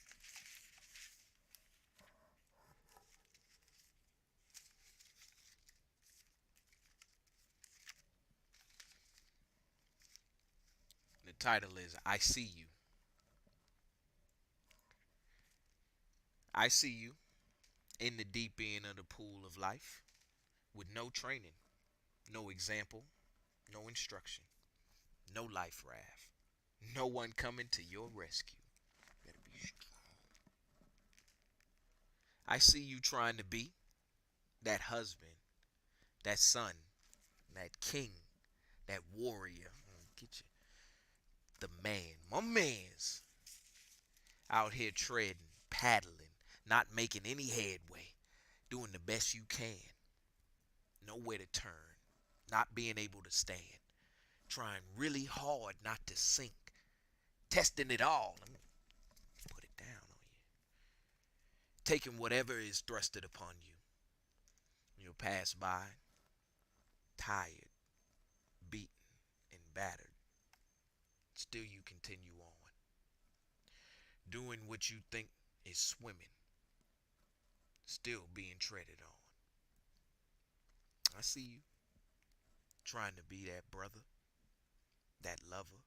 The title is I See You. I see you in the deep end of the pool of life with no training, no example, no instruction, no life raft, no one coming to your rescue. Better be strong. I see you trying to be that husband, that son, that king, that warrior. Get you. the man, my man's out here treading, paddling, not making any headway, doing the best you can. Nowhere to turn, not being able to stand, trying really hard not to sink, testing it all. Let me put it down on you. Taking whatever is thrusted upon you. You'll pass by, tired, beaten, and battered. Still you continue on, doing what you think is swimming, still being treaded on. I see you, trying to be that brother, that lover,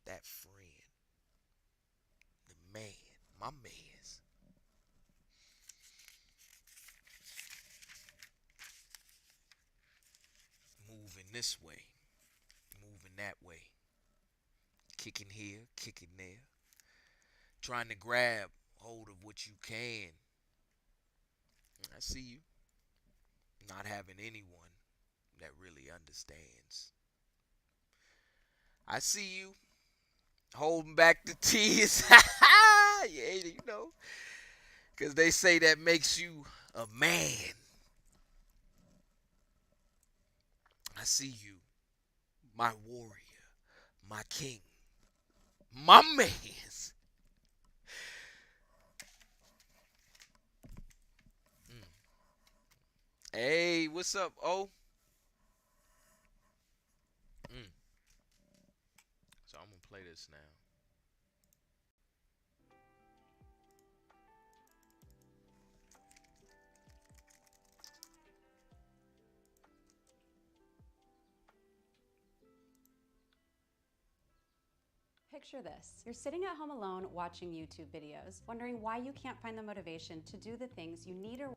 that friend, the man, my man's. Moving this way, moving that way, kicking here, kicking there, trying to grab hold of what you can. I see you, not having anyone that really understands. I see you, holding back the tears. Yeah, you know, because they say that makes you a man. I see you, my warrior, my king, my man's. Hey, what's up, O? So I'm going to play this now. Picture this. You're sitting at home alone watching YouTube videos, wondering why you can't find the motivation to do the things you need or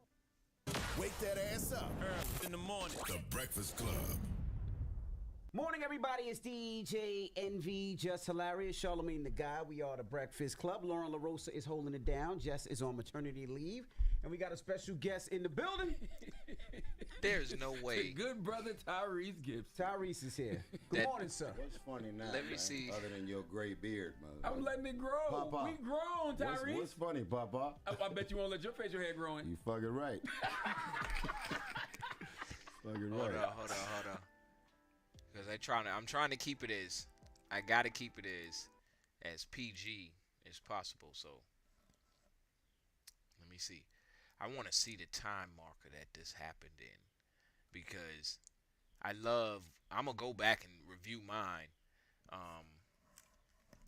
Wake that ass up early in the morning. The Breakfast Club. Morning, everybody. It's DJ NV, Just Hilarious, Charlamagne the Guy. We are the Breakfast Club. Lauren LaRosa is holding it down. Jess is on maternity leave. And we got a special guest in the building. There's no way. Good brother Tyrese Gibson. Tyrese is here. Good morning, sir. What's funny now? Let me see. Other than your gray beard, mother. I'm letting it grow. Papa. We grown, Tyrese. What's funny, Papa? I bet you won't let your facial hair grow in. You fucking right. Fucking Hold right. on. Because I'm trying to keep it I gotta keep it as PG as possible. So let me see. I want to see the time marker that this happened in, because I'm gonna go back and review mine.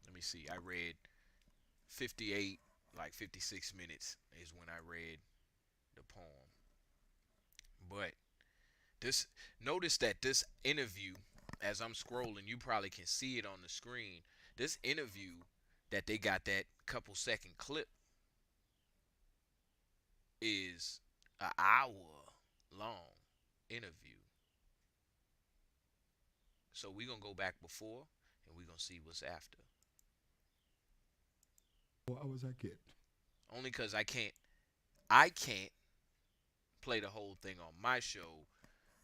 Let me see. I read 56 minutes is when I read the poem. But notice that this interview, as I'm scrolling, you probably can see it on the screen. This interview that they got, that couple second clip, is an hour long interview. So we're going to go back before and we're going to see what's after. 4 hours I get. Only because I can't play the whole thing on my show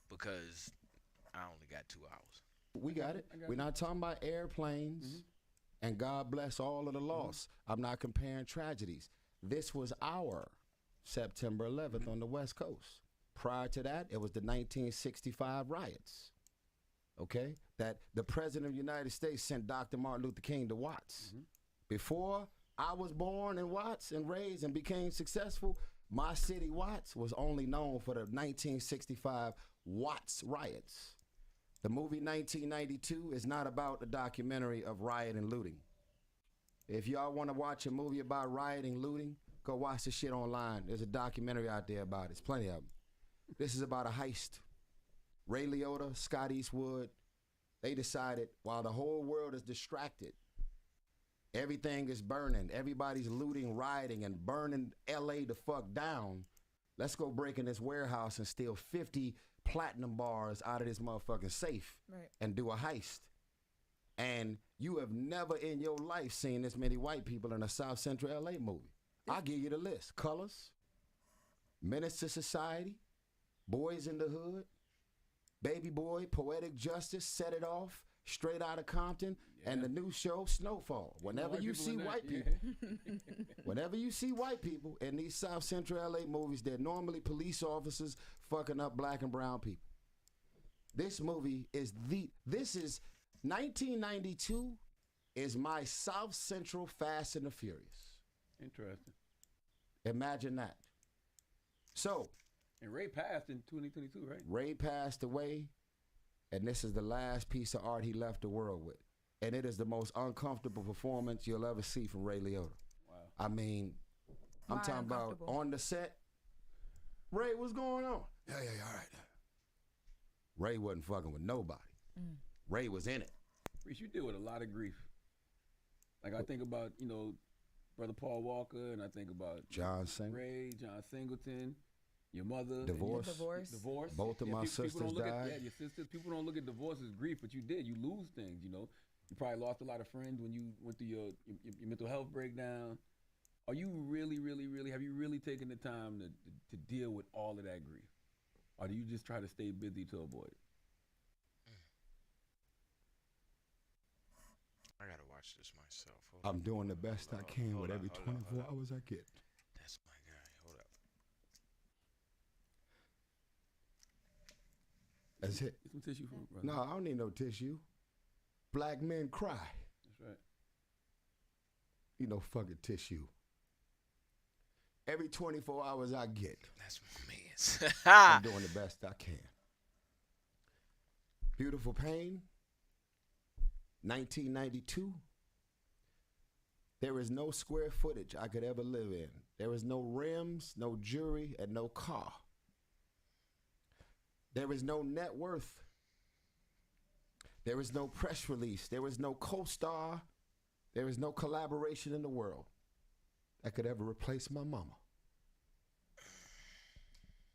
because I only got 2 hours. We got it. We're not talking about airplanes and God bless all of the loss. I'm not comparing tragedies. This was our September 11th on the West Coast. Prior to that, it was the 1965 riots. Okay? That the President of the United States sent Dr. Martin Luther King to Watts. Before I was born in Watts and raised and became successful, my city, Watts, was only known for the 1965 Watts riots. The movie 1992 is not about the documentary of riot and looting. If y'all want to watch a movie about riot and looting, go watch this shit online. There's a documentary out there about it. There's plenty of them. This is about a heist. Ray Liotta, Scott Eastwood, they decided while the whole world is distracted, everything is burning, everybody's looting, rioting, and burning LA the fuck down, let's go break in this warehouse and steal 50 platinum bars out of this motherfucking safe and do a heist. And you have never in your life seen this many white people in a South Central LA movie. I'll give you the list. Colors, Menace to Society, Boys in the Hood, Baby Boy, Poetic Justice, Set It Off, Straight Outta Compton, and the new show Snowfall. Whenever you see white people, whenever you see white people in these South Central LA movies, they're normally police officers fucking up black and brown people. This movie is 1992 is my South Central Fast and the Furious. Interesting. Imagine that. So. And Ray passed in 2022, right? Ray passed away, and this is the last piece of art he left the world with. And it is the most uncomfortable performance you'll ever see from Ray Liotta. Wow. I mean, I'm talking about on the set. Ray, what's going on? Yeah, all right. Ray wasn't fucking with nobody. Ray was in it. Reese, you deal with a lot of grief. Like I think about, Brother Paul Walker, and I think about John Singleton. Ray, John Singleton, your mother. Divorce. Both of my sisters died. Your sisters. People don't look at divorce as grief, but you did. You lose things, You probably lost a lot of friends when you went through your mental health breakdown. Are you really, have you really taken the time to deal with all of that grief? Or do you just try to stay busy to avoid it? I gotta watch this myself. I'm doing the best I can with every 24 hours I get. That's my guy. Hold up. That's it. Get some tissue for me, brother. No, I don't need no tissue. Black men cry. That's right. Fucking tissue. Every 24 hours I get. That's my man's. I'm doing the best I can. Beautiful Pain, 1992. There is no square footage I could ever live in. There is no rims, no jewelry, and no car. There is no net worth. There is no press release. There is no co-star. There is no collaboration in the world that could ever replace my mama.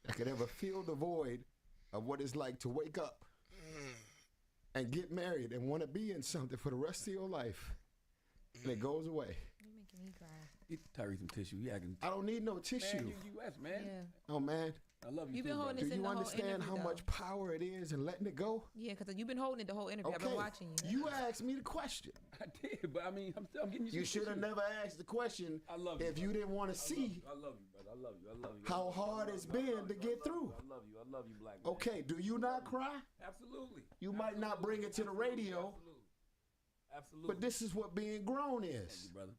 That could ever fill the void of what it's like to wake up and get married and want to be in something for the rest of your life. And it goes away. You're making me cry. Get Tyrese some tissue. I don't need no tissue. Man, you U.S., man. Yeah. Oh, man. I love you. You've been holding Do this in you the whole understand interview, how though. much power it is in letting it go? Yeah, because you've been holding it the whole interview. Okay. I've been watching you. You asked me the question. I did, but I mean, I'm getting you. You should have never asked the question if you didn't want to see I love you, brother. I love you. how hard it's been to get through. I love you, black man. Okay, do you not cry? Absolutely. You might not bring it to the radio, Absolutely. but this is what being grown is. Thank you, brother.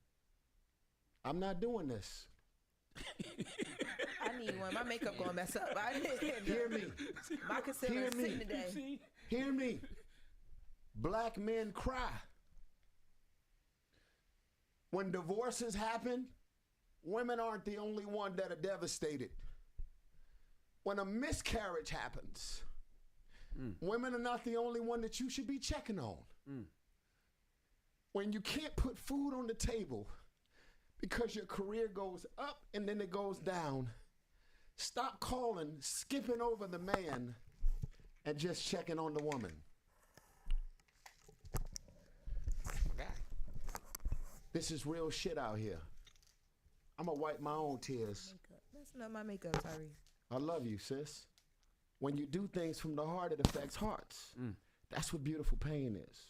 I'm not doing this. I need one. My makeup going to mess up. Hear me. My concealer is sitting today. Hear me. Black men cry. When divorces happen, women aren't the only one that are devastated. When a miscarriage happens, women are not the only one that you should be checking on. When you can't put food on the table because your career goes up and then it goes down, stop calling, skipping over the man, and just checking on the woman. This is real shit out here. I'm gonna wipe my own tears. That's not my makeup, Tyrese. I love you, sis. When you do things from the heart, it affects hearts. That's what beautiful pain is.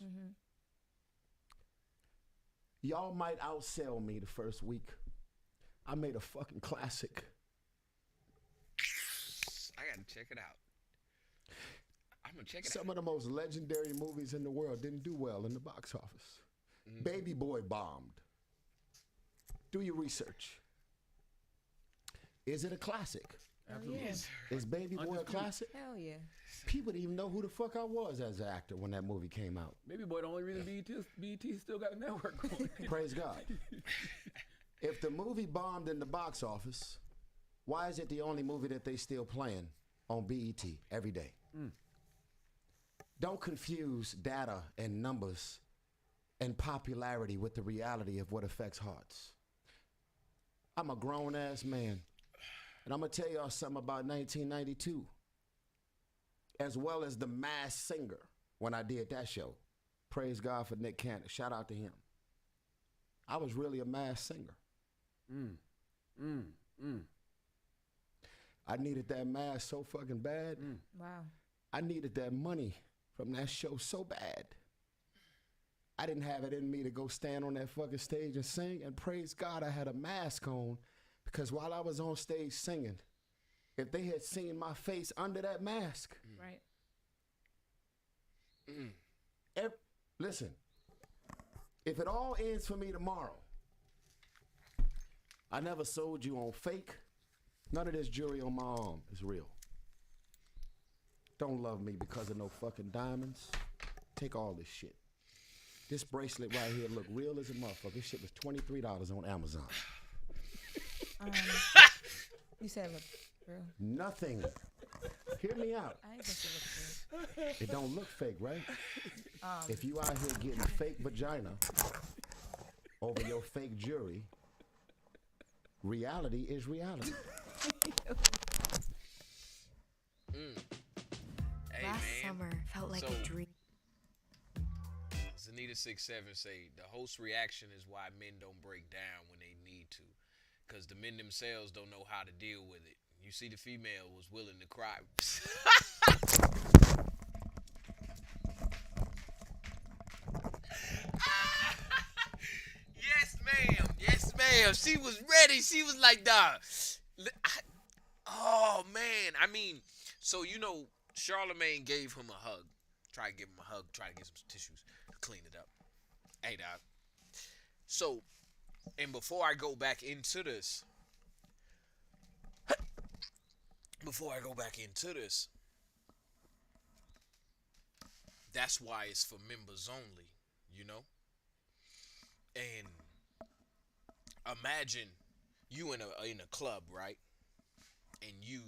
Y'all might outsell me the first week. I made a fucking classic. I gotta check it out. I'm gonna check it out. Some of the most legendary movies in the world didn't do well in the box office. Baby Boy bombed. Do your research. Is it a classic? Absolutely. Yes. Is Baby Boy a classic? Hell yeah. People didn't even know who the fuck I was as an actor when that movie came out. Baby Boy, the only reason BET still got a network going. Praise God. If the movie bombed in the box office, why is it the only movie that they still playing on BET every day? Don't confuse data and numbers and popularity with the reality of what affects hearts. I'm a grown-ass man, and I'm going to tell y'all something about 1992, as well as The Masked Singer when I did that show. Praise God for Nick Cannon. Shout out to him. I was really a masked singer. I needed that mask so fucking bad. Wow. I needed that money from that show so bad. I didn't have it in me to go stand on that fucking stage and sing. And praise God, I had a mask on, because while I was on stage singing, if they had seen my face under that mask, right? Listen, if it all ends for me tomorrow, I never sold you on fake. None of this jewelry on my arm is real. Don't love me because of no fucking diamonds. Take all this shit. This bracelet right here look real as a motherfucker. This shit was $23 on Amazon. You said look real. Nothing. Hear me out. I ain't think it look real. It don't look fake, right? If you out here getting fake vagina over your fake jewelry, reality is reality. Hey, Last man. summer felt like a dream. Zanita67 say the host reaction is why men don't break down when they need to, because the men themselves don't know how to deal with it. You see, the female was willing to cry. Yes, ma'am. Yes, ma'am. She was ready. She was like, dog. Oh, man. I mean, so, you know, Charlemagne gave him a hug. Try to give him a hug. Try to get some tissues to clean it up. Hey, dog. So, and before I go back into this, that's why it's for members only, you know? And imagine you in a club, right? And you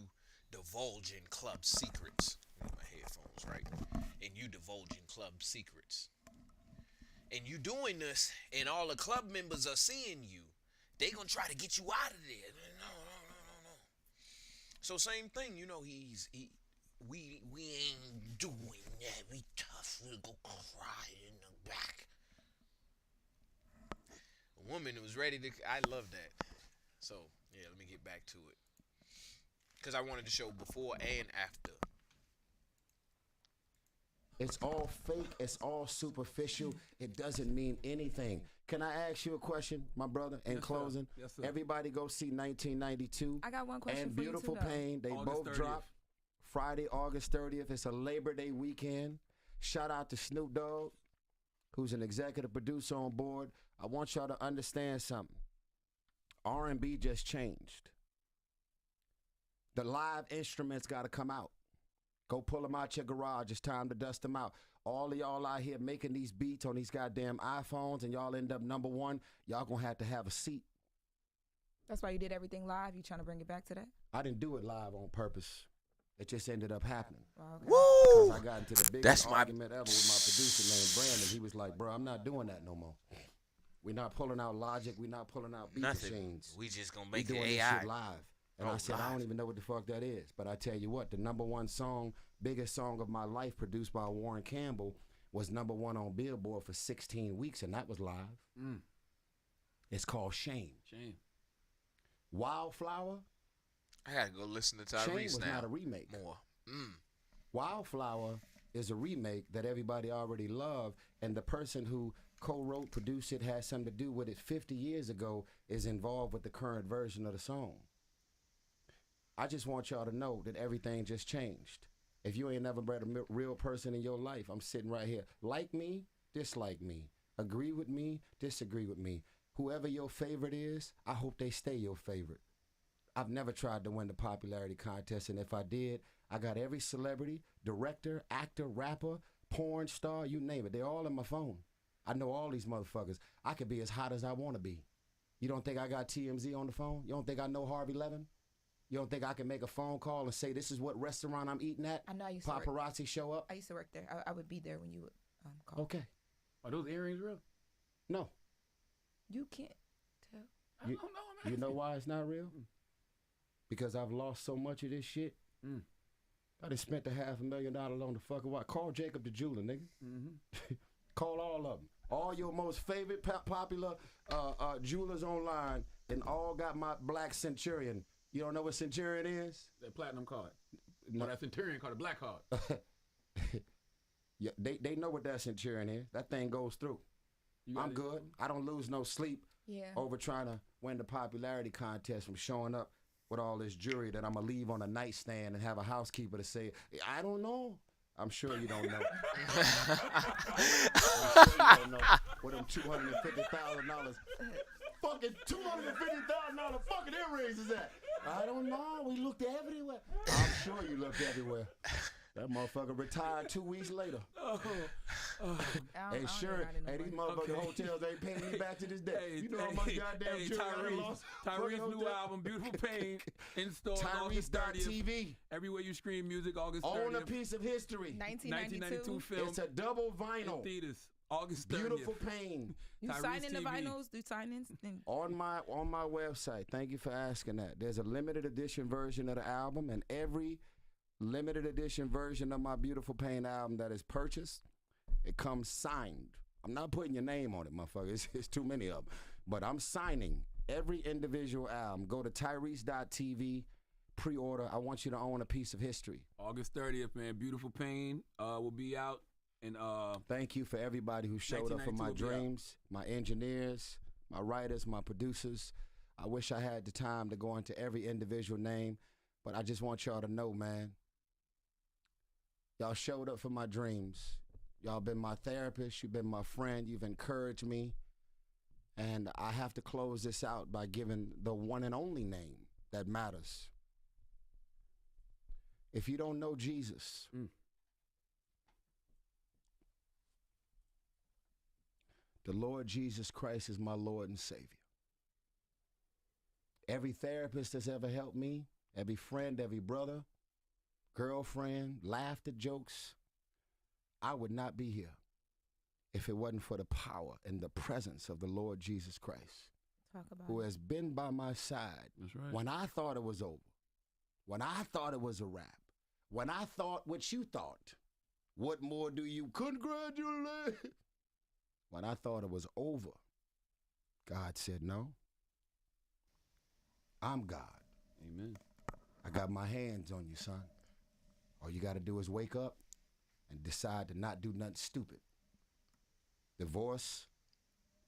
divulging club secrets. I need my headphones, right? And you divulging club secrets. And you doing this, and all the club members are seeing you. They gonna try to get you out of there. No. So same thing, you know, we ain't doing that. We tough. We'll go cry in the back. A woman was ready to. I love that. So yeah, let me get back to it, because I wanted to show before and after. It's all fake. It's all superficial. It doesn't mean anything. Can I ask you a question, my brother, in closing? Yes, sir. Everybody go see 1992. I got one question and for you, Beautiful too, though. Pain. They August both 30th. drop Friday, August 30th. It's a Labor Day weekend. Shout out to Snoop Dogg, who's an executive producer on board. I want y'all to understand something. R&B just changed. The live instruments got to come out. Go pull them out your garage. It's time to dust them out. All of y'all out here making these beats on these goddamn iPhones and y'all end up number one, y'all gonna have to have a seat. That's why you did everything live. You trying to bring it back to that? I didn't do it live on purpose. It just ended up happening. Oh, okay. Because I got into the biggest That's my- argument ever with my producer named Brandon. He was like, bro, I'm not doing that no more. We're not pulling out Logic. We're not pulling out beat Nothing. machines. We just gonna We make it doing this AI. shit live. And Oh, I said, I live. don't even know what the fuck that is. But I tell you what, the number one song, biggest song of my life, produced by Warren Campbell, was number one on Billboard for 16 weeks, and that was live. It's called Shame. Shame. Wildflower. I gotta go listen to Shame Tyrese was now. not a remake. More. Wildflower is a remake that everybody already loved, and the person who co-wrote, produced it, had something to do with it 50 years ago, is involved with the current version of the song. I just want y'all to know that everything just changed. If you ain't never met a real person in your life, I'm sitting right here. Like me, dislike me. Agree with me, disagree with me. Whoever your favorite is, I hope they stay your favorite. I've never tried to win the popularity contest, and if I did, I got every celebrity, director, actor, rapper, porn star, you name it. They're all in my phone. I know all these motherfuckers. I could be as hot as I want to be. You don't think I got TMZ on the phone? You don't think I know Harvey Levin? You don't think I can make a phone call and say, this is what restaurant I'm eating at? I know I used to work. Paparazzi show up? I used to work there. I would be there when you would call. Okay. Are those earrings real? No. You can't tell. You, you know why it's not real? Because I've lost so much of this shit. I done spent $500,000 on the fucking watch. Call Jacob the jeweler, nigga. Call all of them. All your most favorite popular jewelers online, and all got my black Centurion. You don't know what Centurion is? That platinum card. No. No, that Centurion card, the black card. Yeah, they know what that Centurion is. That thing goes through. I'm good. I don't lose no sleep over trying to win the popularity contest from showing up with all this jewelry that I'm going to leave on a nightstand and have a housekeeper to say, I don't know. I'm sure you don't know. I'm sure you don't know what them $250,000 fucking $250,000 fucking earrings is at. I don't know. We looked everywhere. I'm sure you looked everywhere. That motherfucker retired 2 weeks later. Hey, sure. Hey, these motherfucking hotels ain't paying me back to this day. You know how much goddamn jewelry I lost? Tyrese' new album, Beautiful Pain, in store August 30th. Everywhere you stream music, August 30th. Own a piece of history. 1992 film. It's a double vinyl. In theaters, August 30th. Beautiful Pain. You sign in the vinyls? Do sign-ins? On my website. Thank you for asking that. There's a limited edition version of the album, and every limited edition version of my Beautiful Pain album that is purchased, it comes signed. I'm not putting your name on it, motherfucker. It's too many of them. But I'm signing every individual album. Go to Tyrese.tv, pre-order. I want you to own a piece of history. August 30th, man. Beautiful Pain will be out. And thank you for everybody who showed up for my dreams, my engineers, my writers, my producers. I wish I had the time to go into every individual name, but I just want y'all to know, man, y'all showed up for my dreams. Y'all been my therapist. You've been my friend. You've encouraged me. And I have to close this out by giving the one and only name that matters. If you don't know Jesus, the Lord Jesus Christ is my Lord and Savior. Every therapist that's ever helped me, every friend, every brother, girlfriend, laughed at jokes, I would not be here if it wasn't for the power and the presence of the Lord Jesus Christ, who has been by my side when I thought it was over, when I thought it was a wrap, when I thought what you thought. What more do you congratulate? When I thought it was over, God said, no, I'm God. Amen. I got my hands on you, son. All you got to do is wake up and decide to not do nothing stupid. Divorce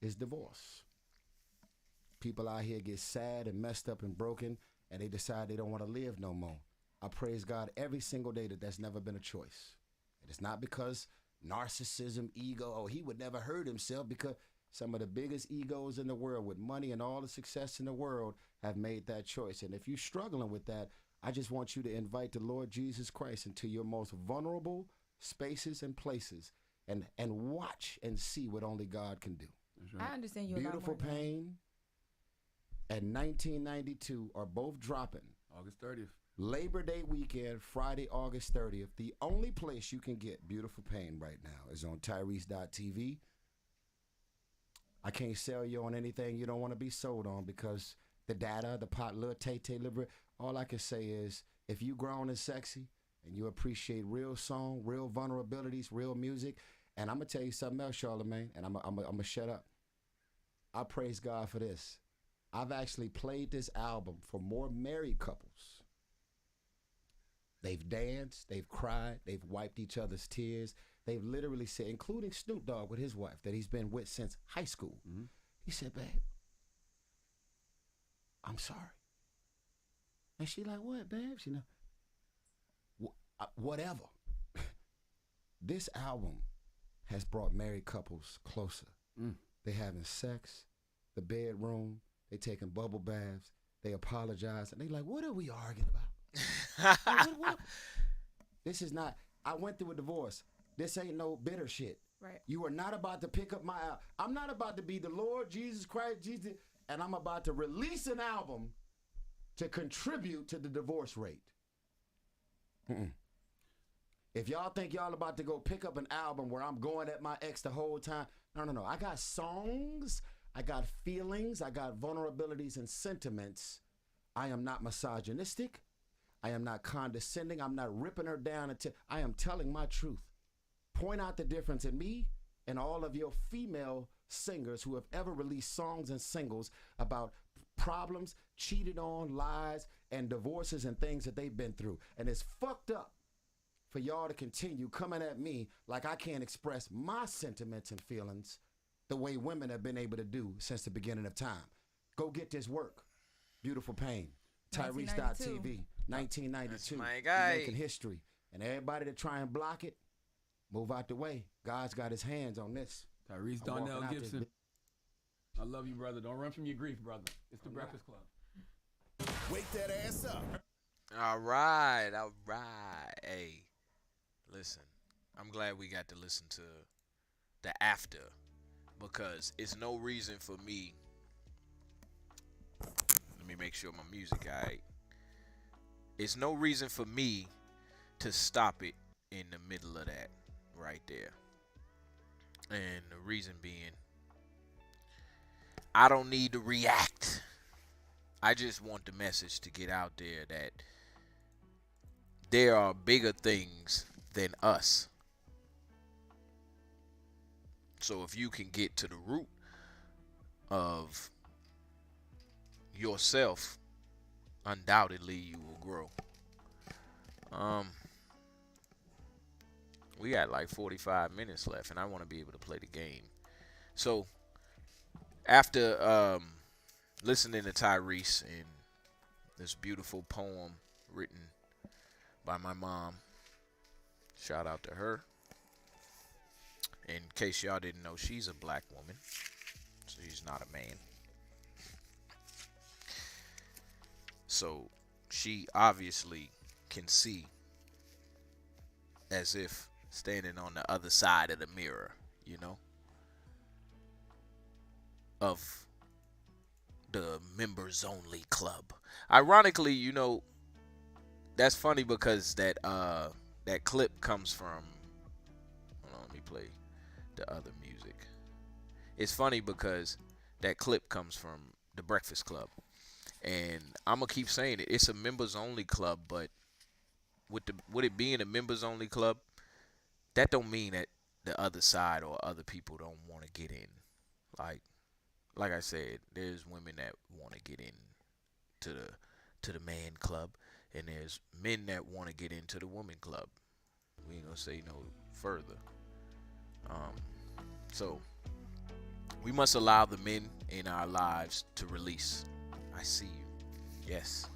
is divorce. People out here get sad and messed up and broken, and they decide they don't want to live no more. I praise God every single day that that's never been a choice. And it's not because narcissism, ego, oh, he would never hurt himself, because some of the biggest egos in the world with money and all the success in the world have made that choice. And if you're struggling with that, I just want you to invite the Lord Jesus Christ into your most vulnerable spaces and places and watch and see what only God can do. I understand you a lot Beautiful more now. Pain and 1992 are both dropping. August 30th. Labor Day weekend, Friday, August 30th. The only place you can get Beautiful Pain right now is on Tyrese.tv. I can't sell you on anything you don't want to be sold on, because the data, the pot, little Tay Libre, all I can say is, if you grown and sexy and you appreciate real song, real vulnerabilities, real music, and I'm going to tell you something else, Charlamagne, and I'm going to shut up. I praise God for this. I've actually played this album for more married couples. They've danced, they've cried, they've wiped each other's tears. They've literally said, including Snoop Dogg with his wife that he's been with since high school. He said, babe, I'm sorry. And she like, what, babe? She know, whatever. This album has brought married couples closer. They having sex, the bedroom, they taking bubble baths, they apologize, and they like, what are we arguing about? Like, what? This is not, I went through a divorce. This ain't no bitter shit. Right. You are not about to pick up my album. I'm not about to be the Lord Jesus Christ, Jesus, and I'm about to release an album to contribute to the divorce rate. If y'all think y'all about to go pick up an album where I'm going at my ex the whole time, no. I got songs, I got feelings, I got vulnerabilities and sentiments. I am not misogynistic. I am not condescending. I'm not ripping her down. I am telling my truth. Point out the difference in me and all of your female singers who have ever released songs and singles about problems, cheated on, lies, and divorces and things that they've been through. And it's fucked up for y'all to continue coming at me like I can't express my sentiments and feelings the way women have been able to do since the beginning of time. Go get this work. Beautiful Pain. Tyrese.tv. 1992. That's my guy. Making history. And everybody that try and block it, move out the way. God's got his hands on this. Tyrese I'm Darnell walking out this Gibson. I love you, brother. Don't run from your grief, brother. It's the Breakfast Club. Wake that ass up. All right. Hey, listen, I'm glad we got to listen to the after, because it's no reason for me. Let me make sure my music all right. It's no reason for me to stop it in the middle of that right there. And the reason being, I don't need to react. I just want the message to get out there that there are bigger things than us. So if you can get to the root of yourself, undoubtedly you will grow. We got like 45 minutes left, and I want to be able to play the game. So after listening to Tyrese and this beautiful poem written by my mom, shout out to her. In case y'all didn't know, she's a black woman, so she's not a man. So she obviously can see as if standing on the other side of the mirror, you know, of the members only club. Ironically, you know, that's funny because that clip comes from, hold on, let me play the other music. It's funny because that clip comes from the Breakfast Club. And I'm going to keep saying it. It's a members only club, but with it being a members only club, that don't mean that the other side or other people don't want to get in. Like I said, there's women that want to get in to the man club, and there's men that want to get into the woman club. We ain't gonna say no further. So we must allow the men in our lives to release. I see you. Yes.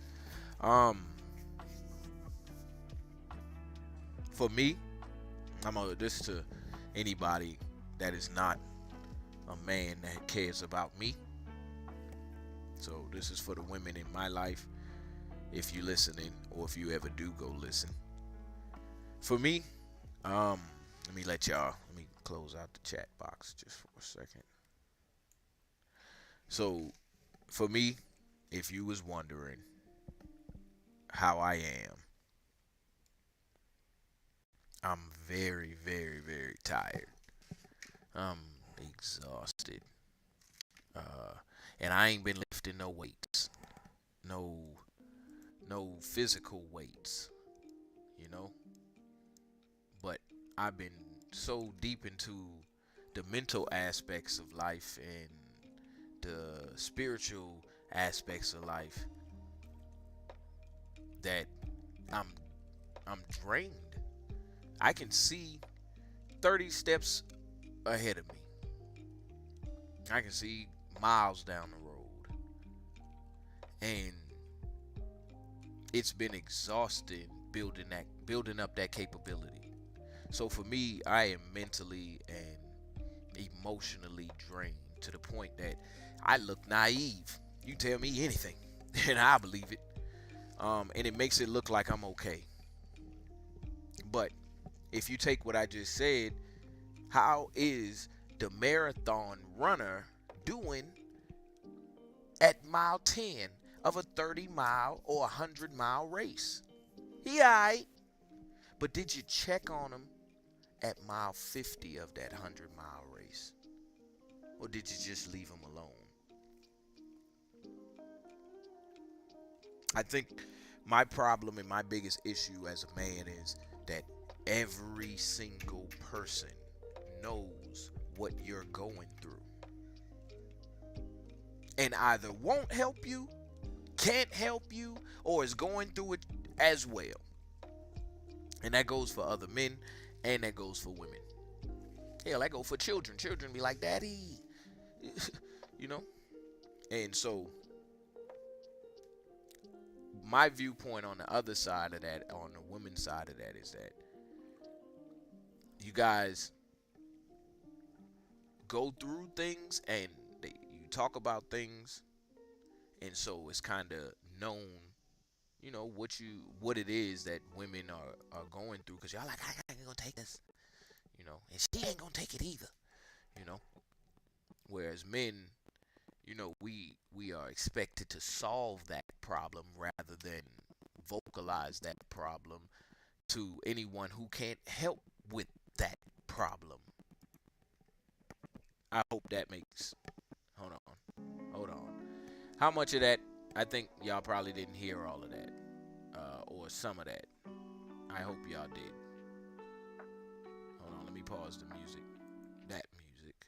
For me, I'm gonna this to anybody that is not a man that cares about me. So this is for the women in my life, if you listening or if you ever do go listen. For me, let me close out the chat box just for a second. So for me, if you was wondering how I am, I'm very, very, very tired. I'm exhausted. And I ain't been lifting no weights. No physical weights, you know? But I've been so deep into the mental aspects of life and the spiritual aspects of life that I'm drained. I can see 30 steps ahead of me. I can see miles down the road. And it's been exhausting building up that capability. So for me, I am mentally and emotionally drained to the point that I look naive. You tell me anything and I believe it. And it makes it look like I'm okay. But if you take what I just said, how is the marathon runner doing at mile 10 of a 30-mile or 100-mile race? He all right. But did you check on him at mile 50 of that 100-mile race? Or did you just leave him alone? I think my problem and my biggest issue as a man is that every single person knows what you're going through and either won't help you, can't help you, or is going through it as well. And that goes for other men and that goes for women. Hell, I go for children. Children be like, Daddy. You know? And so, my viewpoint on the other side of that, on the women's side of that, is that you guys go through things and you talk about things, and so it's kind of known, you know, what it is that women are going through, because y'all like, I ain't gonna take this, you know, and she ain't gonna take it either, you know. Whereas men, you know, we are expected to solve that problem rather than vocalize that problem to anyone who can't help with that problem. I hope that makes. Hold on. How much of that? I think y'all probably didn't hear all of that, or some of that. I hope y'all did. Hold on, let me pause the music, that music,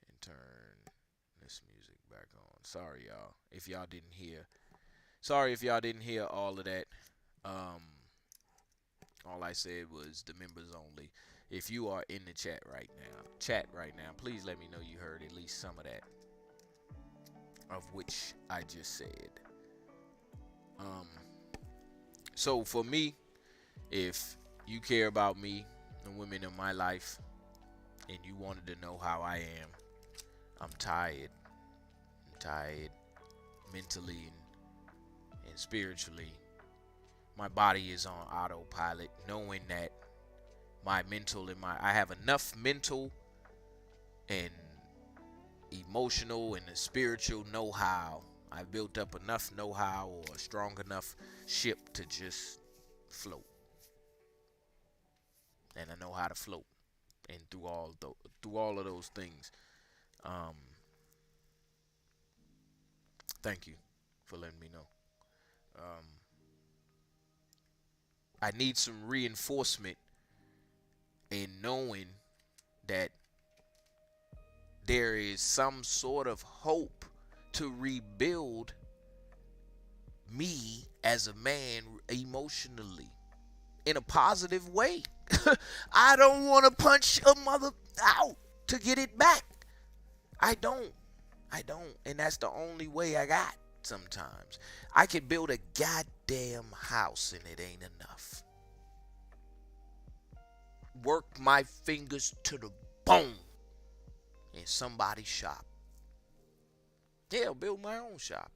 and turn this music back on. Sorry, y'all, if y'all didn't hear. Sorry if y'all didn't hear all of that. All I said was the members only. If you are in the chat right now, please let me know you heard at least some of that, of which I just said. So for me, if you care about me, the women in my life, and you wanted to know how I am, I'm tired. I'm tired mentally and spiritually. My body is on autopilot, knowing that I have enough mental and emotional and the spiritual know-how. I built up enough know-how or a strong enough ship to just float. And I know how to float. And through all of those things. Thank you for letting me know. I need some reinforcement in knowing that there is some sort of hope to rebuild me as a man emotionally in a positive way. I don't want to punch a mother out to get it back. I don't. And that's the only way I got sometimes. I could build a goddamn house and it ain't enough. Work my fingers to the bone in somebody's shop. Yeah, build my own shop.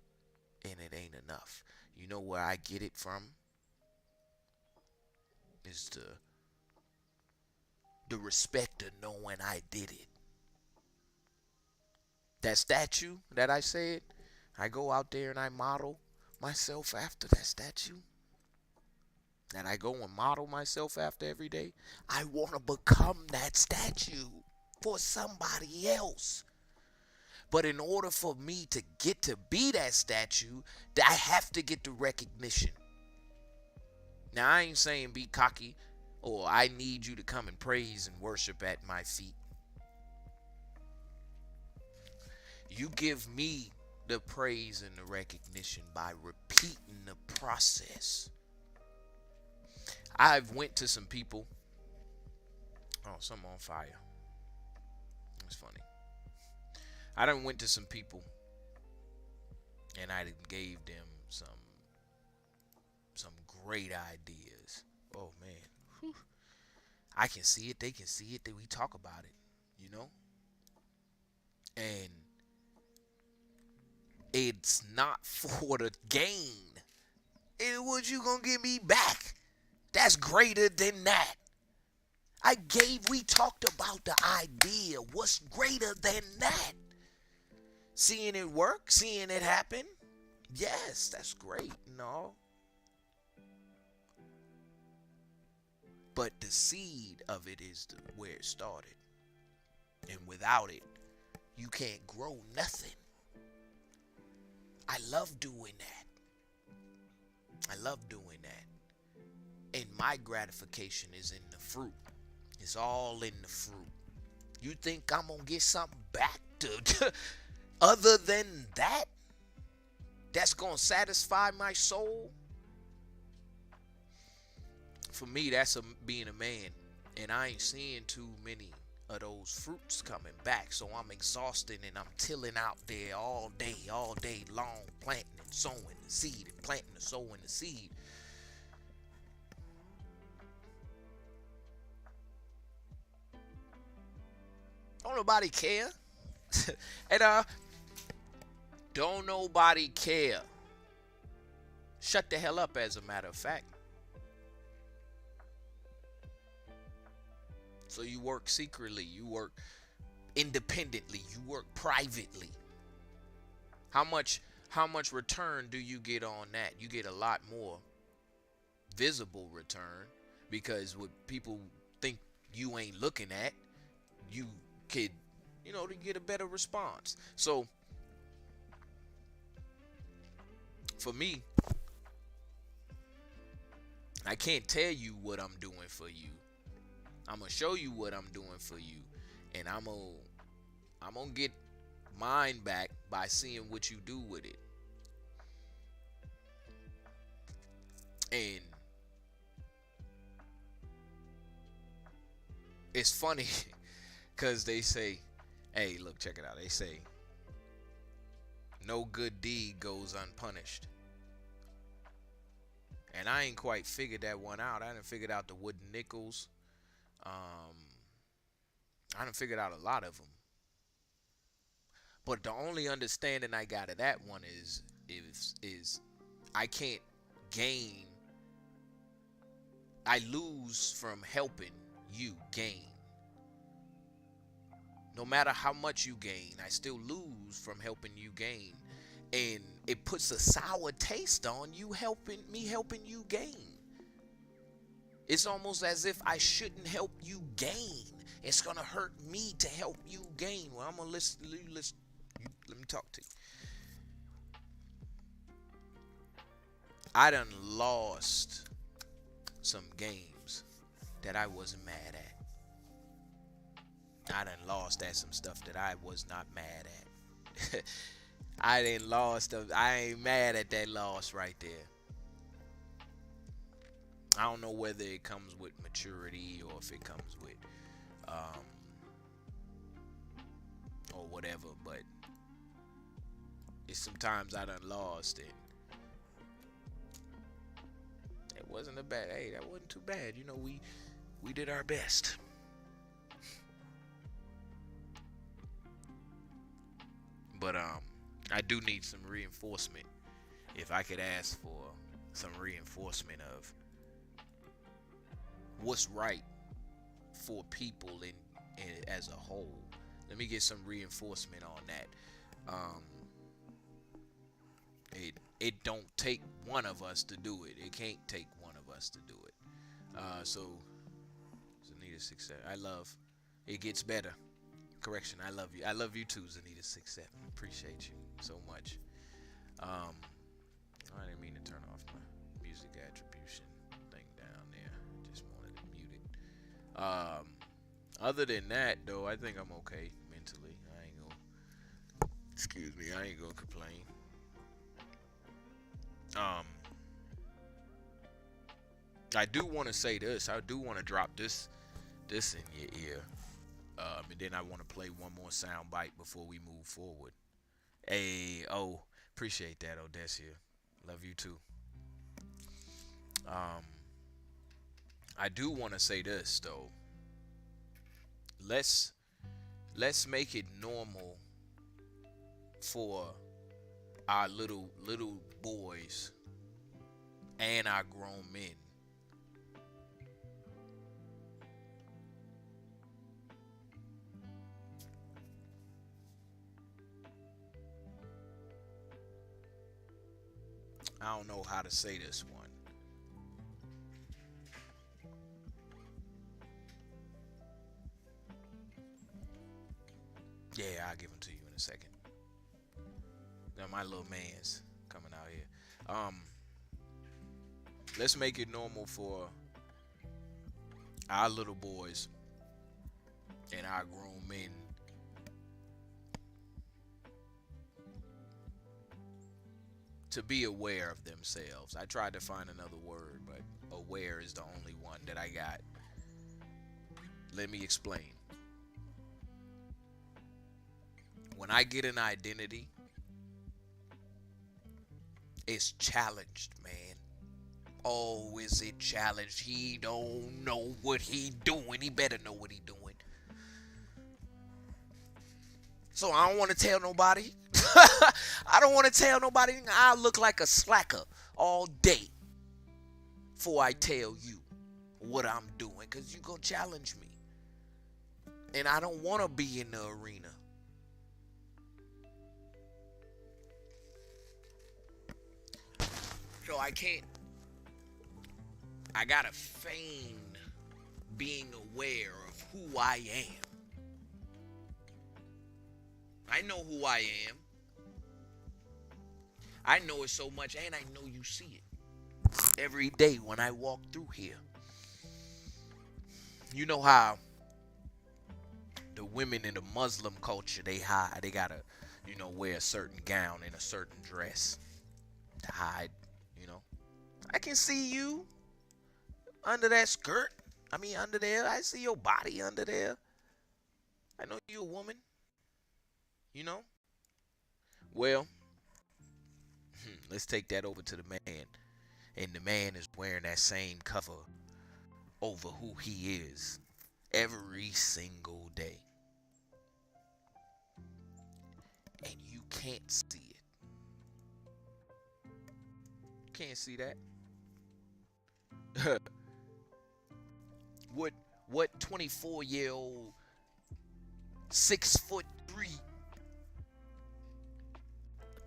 And it ain't enough. You know where I get it from? Is the respect of knowing I did it. That statue that I said, I go out there and I model myself after that statue. And I go and model myself after every day. I want to become that statue for somebody else. But in order for me to get to be that statue, I have to get the recognition. Now, I ain't saying be cocky or I need you to come and praise and worship at my feet. You give me the praise and the recognition by repeating the process. I've went to some people. Oh, something on fire. It's funny. I done went to some people and I gave them some great ideas. Oh man. Whew. I can see it, they can see it, we talk about it, you know? And it's not for the gain. What you gonna give me back? That's greater than that. We talked about the idea. What's greater than that? Seeing it work, seeing it happen. Yes, that's great and all. But the seed of it is where it started. And without it, you can't grow nothing. I love doing that. I love doing that. And my gratification is in the fruit. It's all in the fruit. You think I'm going to get something back to other than that? That's going to satisfy my soul? For me, that's being a man. And I ain't seeing too many of those fruits coming back. So I'm exhausted and I'm tilling out there all day long, planting and sowing the seed and planting and sowing the seed. Don't nobody care. And don't nobody care. Shut the hell up, as a matter of fact. So you work secretly, you work independently, you work privately. How much return do you get on that? You get a lot more visible return, because what people think you ain't looking at, you could, to get a better response. So for me, I can't tell you what I'm doing for you. I'm gonna show you what I'm doing for you, and I'm gonna get mine back by seeing what you do with it. And it's funny because they say, hey, look, check it out. They say, no good deed goes unpunished. And I ain't quite figured that one out. I done figured out the wooden nickels. I done figured out a lot of them. But the only understanding I got of that one is I can't gain. I lose from helping you gain. No matter how much you gain, I still lose from helping you gain. And it puts a sour taste on you helping you gain. It's almost as if I shouldn't help you gain. It's gonna hurt me to help you gain. Well, I'm gonna listen. Let me talk to you. I done lost some games that I wasn't mad at. I done lost at some stuff that I was not mad at. I ain't mad at that loss right there. I don't know whether it comes with maturity or if it comes with or whatever, but it's sometimes I done lost it. It wasn't that wasn't too bad. We did our best. But I do need some reinforcement. If I could ask for some reinforcement of what's right for people in as a whole, let me get some reinforcement on that. It don't take one of us to do it. It can't take one of us to do it. So Zanita 67, I love. It gets better. Correction, I love you. I love you too, Zanita 67. Appreciate you so much. I didn't mean to turn off my music attribution thing down there. Just wanted to mute it. Other than that, though, I think I'm okay mentally. I ain't gonna complain. I do want to say this. I do want to drop this in your ear. And then I want to play one more sound bite before we move forward. Hey, appreciate that, Odessia. Love you too. I do want to say this though. Let's make it normal for our little boys and our grown men I don't know how to say this one. Yeah, I'll give them to you in a second. Now my little man's coming out here. Let's make it normal for our little boys and our grown men to be aware of themselves. I tried to find another word, but aware is the only one that I got. Let me explain. when I get an identity, it's challenged, man. Oh, is it challenged? He don't know what he doing. He better know what he doing. So I don't want to tell nobody. I don't want to tell nobody. I look like a slacker all day before I tell you what I'm doing, because you going to challenge me. And I don't want to be in the arena. So I can't. I got to feign being aware of who I am. I know who I am. I know it so much, and I know you see it every day when I walk through here. You know how the women in the Muslim culture, they hide. They gotta, wear a certain gown and a certain dress to hide, I can see you under that skirt. Under there. I see your body under there. I know you're a woman. Well, let's take that over to the man. And the man is wearing that same cover over who he is every single day. And you can't see it. Can't see that. What 24-year-old 6'3",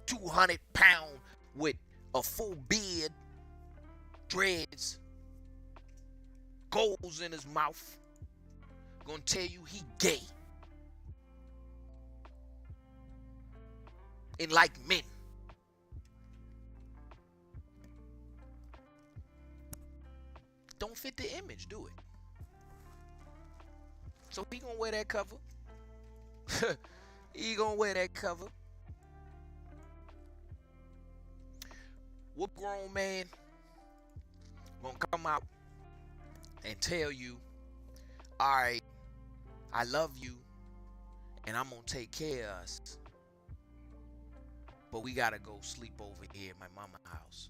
200-pound with a full beard, dreads, goals in his mouth, gonna tell you he gay and like men? Don't fit the image, do it. So he gonna wear that cover. He gonna wear that cover. What grown man gonna come out and tell you, all right, I love you and I'm gonna take care of us, but we gotta go sleep over here at my mama's house?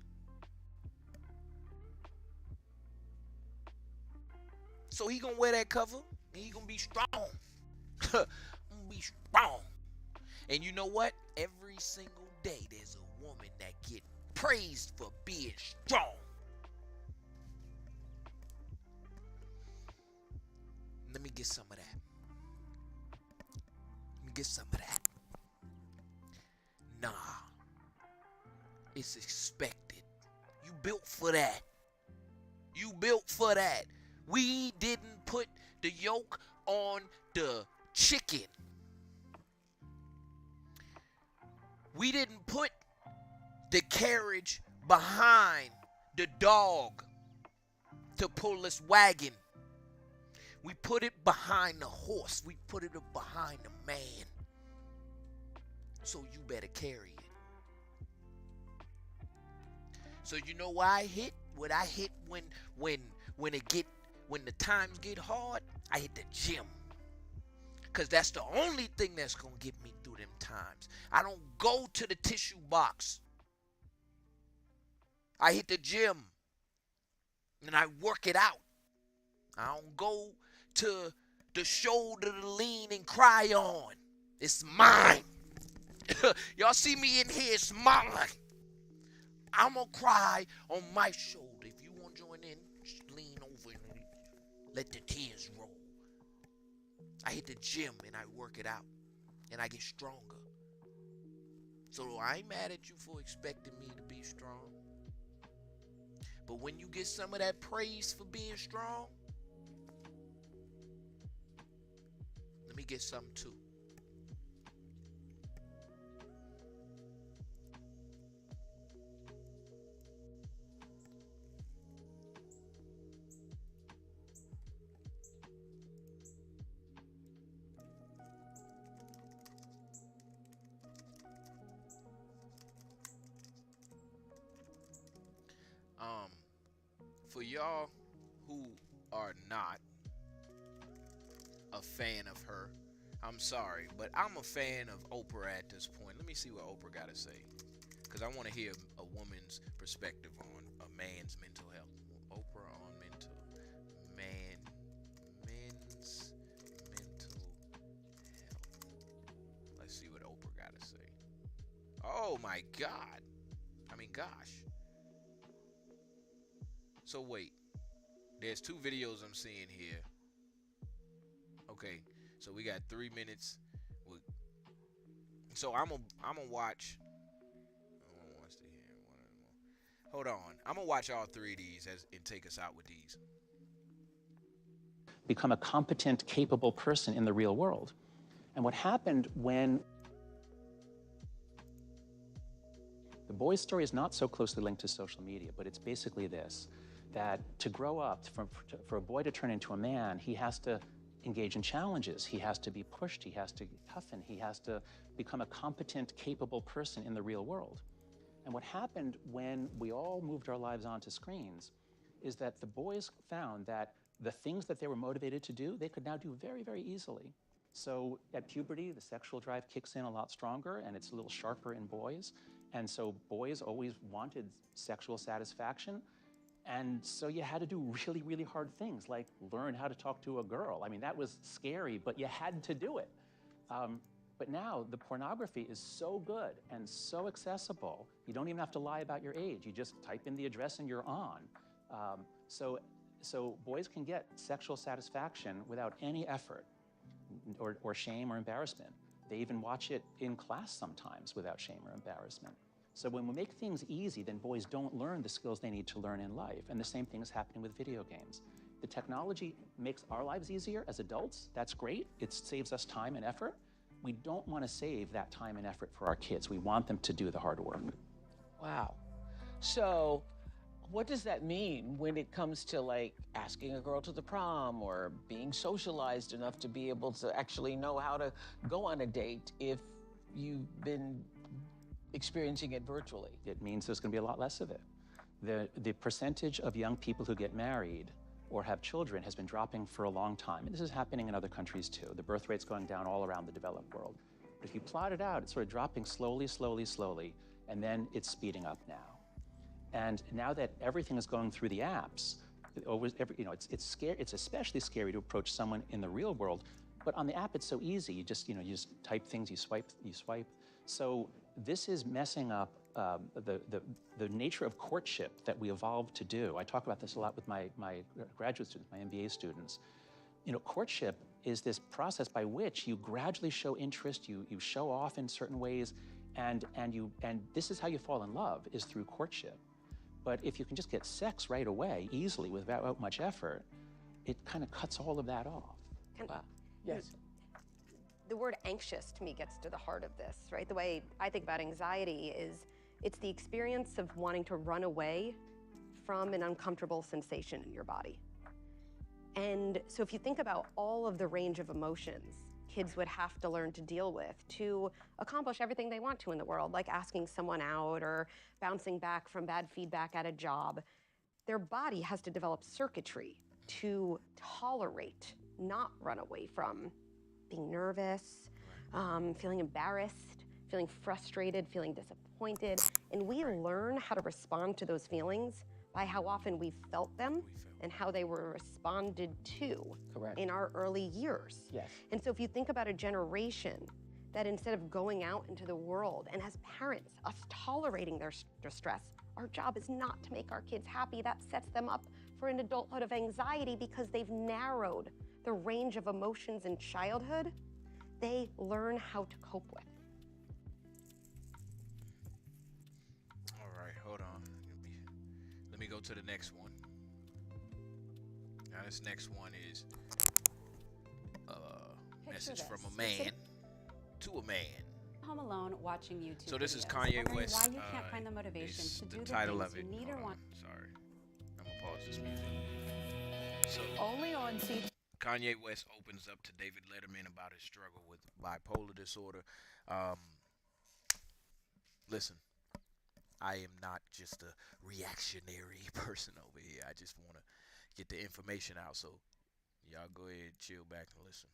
So he gonna wear that cover and he gonna be strong. Gonna be strong. And you know what? Every single day there's a woman that get praised for being strong. Let me get some of that. Let me get some of that. Nah. It's expected. You built for that. You built for that. We didn't put the yoke on the chicken. We didn't put the carriage behind the dog to pull this wagon. We put it behind the horse. We put it behind the man. So you better carry it. So you know why I hit? What I hit when the times get hard, I hit the gym. Because that's the only thing that's going to get me through them times. I don't go to the tissue box. I hit the gym. And I work it out. I don't go to the shoulder to lean and cry on. It's mine. Y'all see me in here, it's mine. I'm going to cry on my shoulder. If you want to join in, just lean over and let the tears roll. I hit the gym and I work it out. And I get stronger. So I ain't mad at you for expecting me to be strong. But when you get some of that praise for being strong, let me get some too. For y'all who are not a fan of her, I'm sorry, but I'm a fan of Oprah at this point. Let me see what Oprah got to say, because I want to hear a woman's perspective on a man's mental health. Oprah on men's mental health. Let's see what Oprah got to say. Oh my God. I mean, gosh. So wait, there's 2 videos I'm seeing here. Okay, so we got 3 minutes. So I'm gonna watch. Hold on, I'm gonna watch all 3 of these and take us out with these. Become a competent, capable person in the real world. And what happened when the boy's story is not so closely linked to social media, but it's basically this, that to grow up, for a boy to turn into a man, he has to engage in challenges. He has to be pushed. He has to toughen. He has to become a competent, capable person in the real world. And what happened when we all moved our lives onto screens is that the boys found that the things that they were motivated to do, they could now do very, very easily. So at puberty, the sexual drive kicks in a lot stronger, and it's a little sharper in boys. And so boys always wanted sexual satisfaction. And so you had to do really, really hard things, like learn how to talk to a girl. I mean, that was scary, but you had to do it. But now the pornography is so good and so accessible, you don't even have to lie about your age. You just type in the address and you're on. So boys can get sexual satisfaction without any effort or shame or embarrassment. They even watch it in class sometimes without shame or embarrassment. So when we make things easy, then boys don't learn the skills they need to learn in life. And the same thing is happening with video games. The technology makes our lives easier as adults. That's great. It saves us time and effort. We don't want to save that time and effort for our kids. We want them to do the hard work. Wow. So what does that mean when it comes to like asking a girl to the prom or being socialized enough to be able to actually know how to go on a date if you've been experiencing it virtually? It means there's going to be a lot less of it. The percentage of young people who get married or have children has been dropping for a long time. And this is happening in other countries too. The birth rate's going down all around the developed world. But if you plot it out, it's sort of dropping slowly, slowly, slowly, and then it's speeding up now. And now that everything is going through the apps, it's scary. It's especially scary to approach someone in the real world. But on the app, it's so easy. You just type things, you swipe. So this is messing up the nature of courtship that we evolved to do. I talk about this a lot with my graduate students, my MBA students. Courtship is this process by which you gradually show interest, you show off in certain ways, and this is how you fall in love, is through courtship. But if you can just get sex right away, easily, without much effort, it kind of cuts all of that off. Wow. Yes. The word anxious to me gets to the heart of this, right? The way I think about anxiety is it's the experience of wanting to run away from an uncomfortable sensation in your body. And so if you think about all of the range of emotions kids would have to learn to deal with to accomplish everything they want to in the world, like asking someone out or bouncing back from bad feedback at a job, their body has to develop circuitry to tolerate, not run away from being nervous, feeling embarrassed, feeling frustrated, feeling disappointed. And we learn how to respond to those feelings by how often we felt them and how they were responded to in our early years. Yes. And so if you think about a generation that instead of going out into the world and as parents, us tolerating their stress, our job is not to make our kids happy. That sets them up for an adulthood of anxiety because they've narrowed the range of emotions in childhood they learn how to cope with. All right, hold on. Let me go to the next one. Now this next one is a message from a man to a man. Home alone watching YouTube. So this is videos, Kanye wondering West. Why you can't find the motivation to do the title things of it. you need or want. Sorry, I'm gonna pause this music. So only on TV. Kanye West opens up to David Letterman about his struggle with bipolar disorder. Listen, I am not just a reactionary person over here. I just want to get the information out. So y'all go ahead, chill back and listen.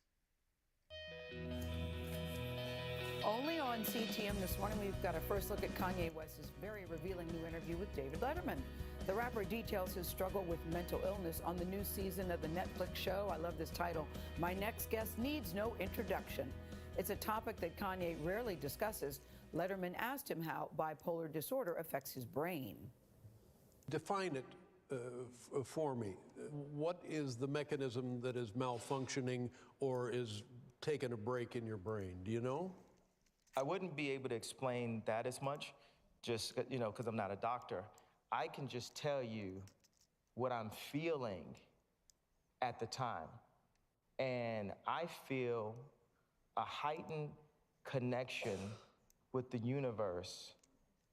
Only on CTM this morning, we've got a first look at Kanye West's very revealing new interview with David Letterman. The rapper details his struggle with mental illness on the new season of the Netflix show. I love this title, My Next Guest Needs No Introduction. It's a topic that Kanye rarely discusses. Letterman asked him how bipolar disorder affects his brain. Define it for me. What is the mechanism that is malfunctioning or is taking a break in your brain? Do you know? I wouldn't be able to explain that as much, just, you know, because I'm not a doctor. I can just tell you what I'm feeling at the time. And I feel a heightened connection with the universe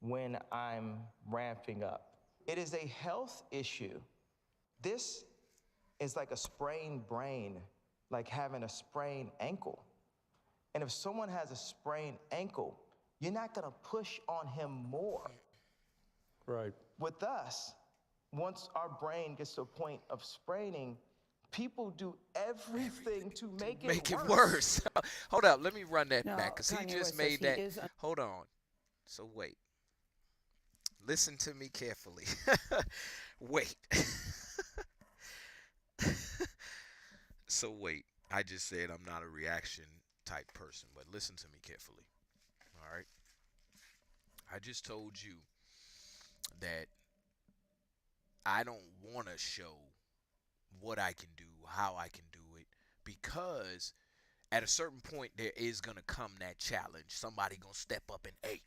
when I'm ramping up. It is a health issue. This is like a sprained brain, like having a sprained ankle. And if someone has a sprained ankle, you're not gonna push on him more. Right. With us, once our brain gets to a point of spraining, people do everything to make it worse. Hold up, let me run that No, back, because he Kanye just West made says that. he is Hold on. So wait. Listen to me carefully. Wait. So wait. I just said I'm not a reaction type person, but listen to me carefully. All right. I just told you that I don't want to show what I can do, how I can do it, because at a certain point there is going to come that challenge. Somebody going to step up and, hey,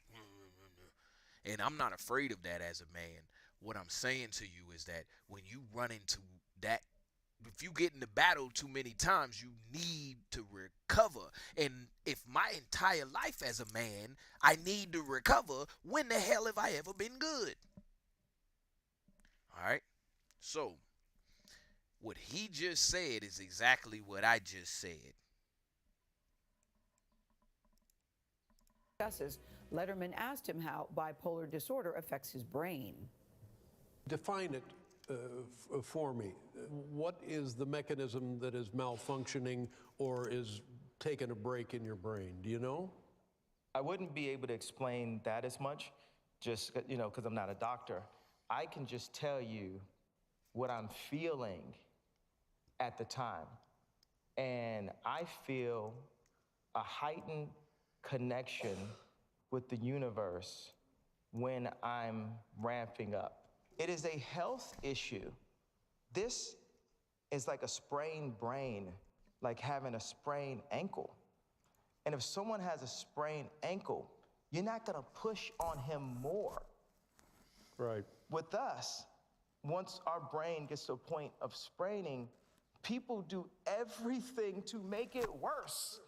and I'm not afraid of that as a man. What I'm saying to you is that when you run into that, if you get in the battle too many times, you need to recover. And if my entire life as a man, I need to recover, when the hell have I ever been good? All right. So what he just said is exactly what I just said. Letterman asked him how bipolar disorder affects his brain. Define it for me. What is the mechanism that is malfunctioning or is taking a break in your brain? Do you know? I wouldn't be able to explain that as much, just, you know, because I'm not a doctor. I can just tell you what I'm feeling at the time. And I feel a heightened connection with the universe when I'm ramping up. It is a health issue. This is like a sprained brain, like having a sprained ankle. And if someone has a sprained ankle, you're not gonna push on him more. Right. With us, once our brain gets to a point of spraining, people do everything to make it worse.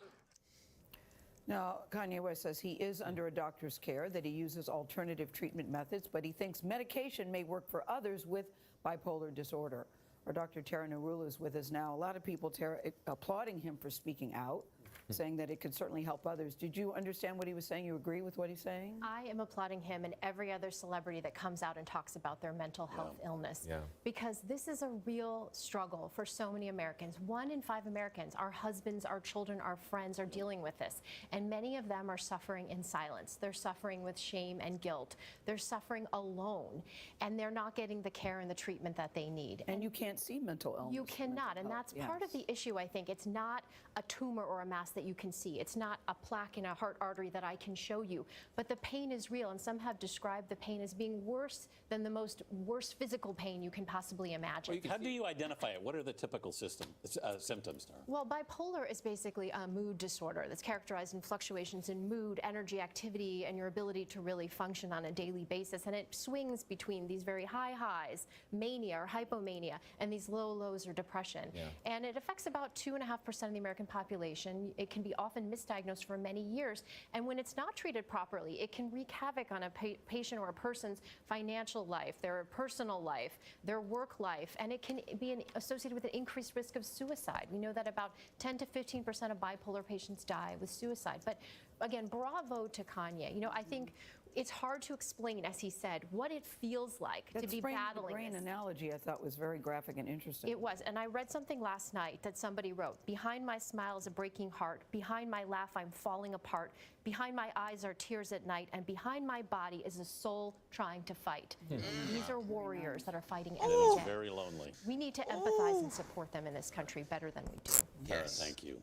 Now, Kanye West says he is under a doctor's care, that he uses alternative treatment methods, but he thinks medication may work for others with bipolar disorder. Our Dr. Tara Narula is with us now. A lot of people, Tara, applauding him for speaking out, saying that it could certainly help others. Did you understand what he was saying? You agree with what he's saying? I am applauding him and every other celebrity that comes out and talks about their mental health illness. Because this is a real struggle for so many Americans. 1 in 5 Americans, our husbands, our children, our friends are dealing with this. And many of them are suffering in silence. They're suffering with shame and guilt. They're suffering alone. And they're not getting the care and the treatment that they need. And you can't see mental illness. You cannot. And that's part of the issue, I think. It's not a tumor or a mass that you can see. It's not a plaque in a heart artery that I can show you. But the pain is real, and some have described the pain as being worse than the most worst physical pain you can possibly imagine. How do you identify it? What are the typical symptoms, Tara? Well, bipolar is basically a mood disorder that's characterized in fluctuations in mood, energy, activity, and your ability to really function on a daily basis. And it swings between these very high highs, mania or hypomania, and these low lows or depression. And it affects about 2.5% of the American population. It can be often misdiagnosed for many years. And when it's not treated properly, it can wreak havoc on a patient or a person's financial life, their personal life, their work life, and it can be associated with an increased risk of suicide. We know that about 10 to 15% of bipolar patients die with suicide. But again, bravo to Kanye. You know, I think It's hard to explain, as he said, what it feels like to be battling brain this. analogy I thought was very graphic and interesting. It was, and I read something last night that somebody wrote. Behind my smile is a breaking heart. Behind my laugh, I'm falling apart. Behind my eyes are tears at night. And behind my body is a soul trying to fight. These are warriors that are fighting every That is day. very lonely. We need to empathize and support them in this country better than we do. Yes. Thank you.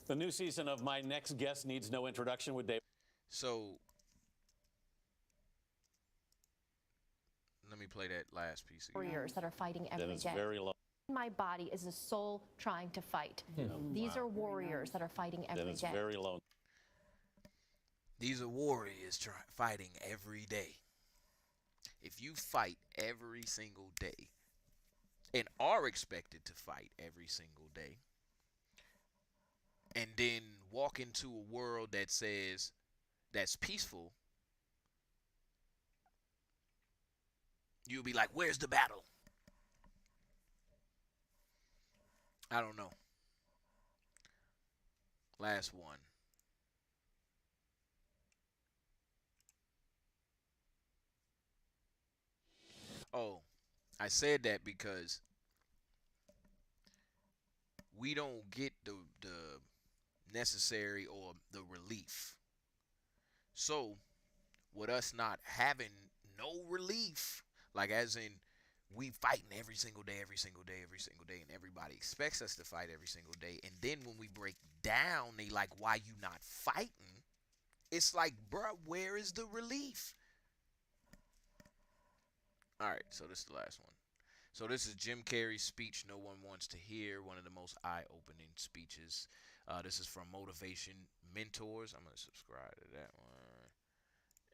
The new season of My Next Guest Needs No Introduction with Dave. So, let me play that last piece again. Warriors that are fighting every day. That is very lonely. My body is a soul trying to fight. These are warriors that are fighting every day. That is very lonely. These are warriors fighting every day. If you fight every single day and are expected to fight every single day, and then walk into a world that says that's peaceful, you'll be like, where's the battle? I don't know. Last one. Oh, I said that because we don't get the necessary or the relief. So, with us not having no relief, like as in we fighting every single day, and everybody expects us to fight every single day, and then when we break down, they like, why you not fighting? It's like, bruh, where is the relief? All right, so this is the last one. So this is Jim Carrey's speech, No One Wants to Hear, one of the most eye-opening speeches. This is from Motivation Mentors. I'm going to subscribe to that one.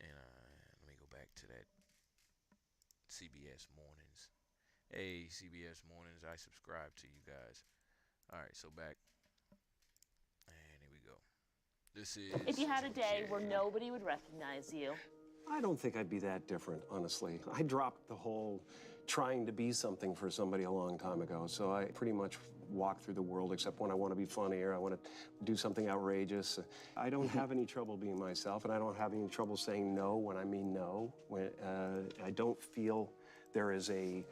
And let me go back to that CBS Mornings. Hey, CBS Mornings, I subscribe to you guys. All right, so back. And here we go. This is... If you had a day where nobody would recognize you. I don't think I'd be that different, honestly. I dropped the whole trying to be something for somebody a long time ago, so I pretty much walk through the world except when I want to be funny or I want to do something outrageous. I don't have any trouble being myself, and I don't have any trouble saying no when I mean no. When I don't feel there is a,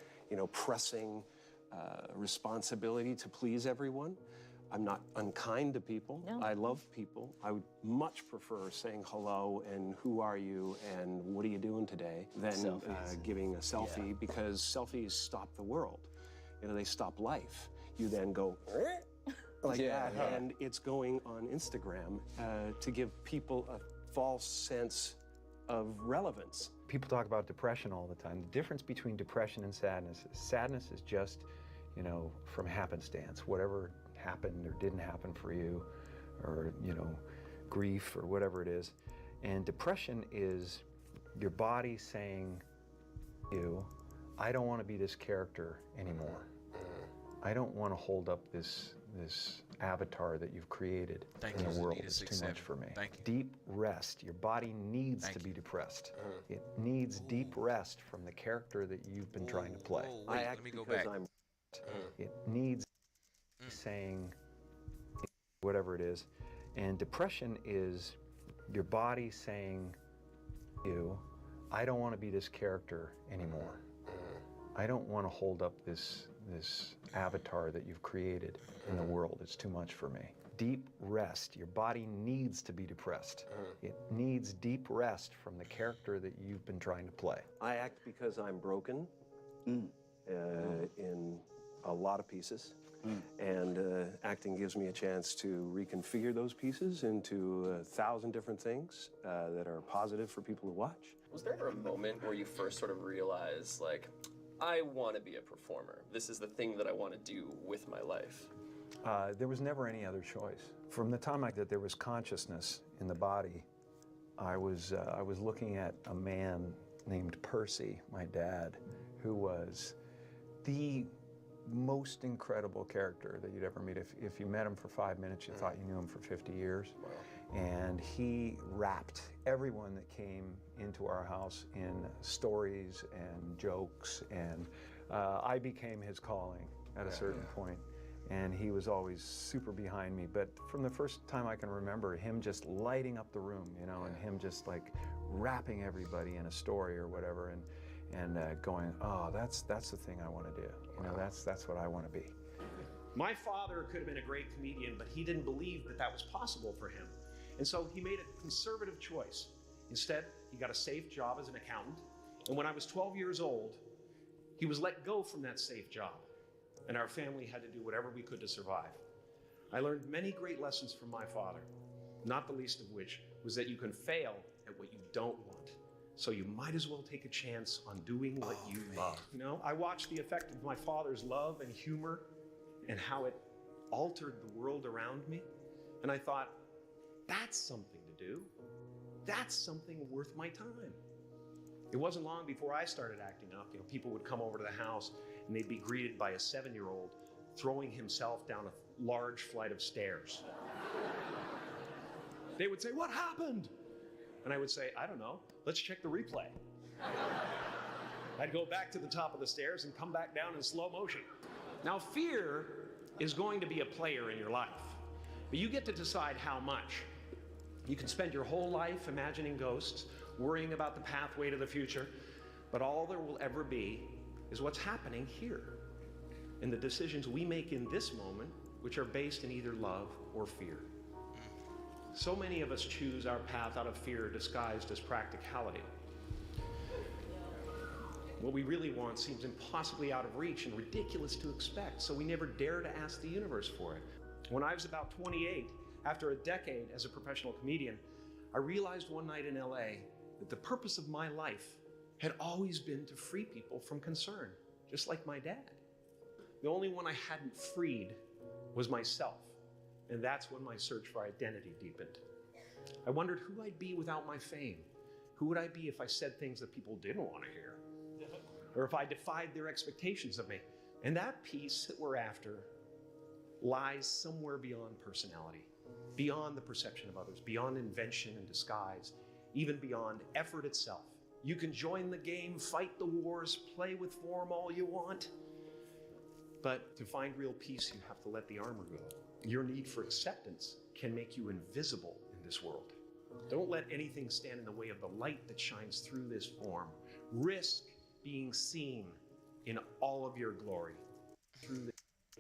pressing responsibility to please everyone. I'm not unkind to people. No. I love people. I would much prefer saying hello and who are you and what are you doing today than giving a selfie, because selfies stop the world. They stop life. You then go like that, and it's going on Instagram to give people a false sense of relevance. People talk about depression all the time. The difference between depression and sadness is just, from happenstance, whatever happened or didn't happen for you, or grief or whatever it is. And depression is your body saying, I don't want to be this character anymore. I don't want to hold up this avatar that you've created in the world. It's too much for me. Deep rest. Your body needs to be depressed. It needs deep rest from the character that you've been trying to play. I act because I'm... It needs saying whatever it is. And depression is your body saying, I don't want to be this character anymore. I don't want to hold up this avatar that you've created in the world. It's too much for me. Deep rest. Your body needs to be depressed. It needs deep rest from the character that you've been trying to play. I act because I'm broken in a lot of pieces. And acting gives me a chance to reconfigure those pieces into 1,000 different things that are positive for people to watch. Was there ever a moment where you first sort of realized, like, I want to be a performer. This is the thing that I want to do with my life? There was never any other choice. From the time that there was consciousness in the body, I was looking at a man named Percy, my dad, who was the most incredible character that you'd ever meet. If you met him for 5 minutes, you thought you knew him for 50 years. Wow. And he wrapped everyone that came into our house in stories and jokes, and I became his calling at a certain point. and he was always super behind me. But from the first time I can remember, him just lighting up the room, you know, and him just like wrapping everybody in a story or whatever, and going, oh, that's the thing I want to do. You know, that's what I want to be. My father could have been a great comedian, but he didn't believe that that was possible for him. And so he made a conservative choice. Instead, he got a safe job as an accountant. And when I was 12 years old, he was let go from that safe job. And our family had to do whatever we could to survive. I learned many great lessons from my father, not the least of which was that you can fail at what you don't want. So you might as well take a chance on doing what you love. You know, I watched the effect of my father's love and humor and how it altered the world around me. And I thought, that's something to do. That's something worth my time. It wasn't long before I started acting up. You know, people would come over to the house and they'd be greeted by a 7-year-old throwing himself down a large flight of stairs. They would say, "What happened?" And I would say, "I don't know. Let's check the replay." I'd go back to the top of the stairs and come back down in slow motion. Now, fear is going to be a player in your life, but you get to decide how much. You can spend your whole life imagining ghosts, worrying about the pathway to the future, but all there will ever be is what's happening here, and the decisions we make in this moment, which are based in either love or fear. So many of us choose our path out of fear disguised as practicality. What we really want seems impossibly out of reach and ridiculous to expect, so we never dare to ask the universe for it. When I was about 28, after a decade as a professional comedian, I realized one night in LA that the purpose of my life had always been to free people from concern, just like my dad. The only one I hadn't freed was myself, and that's when my search for identity deepened. I wondered who I'd be without my fame. Who would I be if I said things that people didn't want to hear? Or if I defied their expectations of me? And that piece that we're after lies somewhere beyond personality, beyond the perception of others, beyond invention and disguise, even beyond effort itself. You can join the game, fight the wars, play with form all you want, but to find real peace, you have to let the armor go. Your need for acceptance can make you invisible in this world. Don't let anything stand in the way of the light that shines through this form. Risk being seen in all of your glory.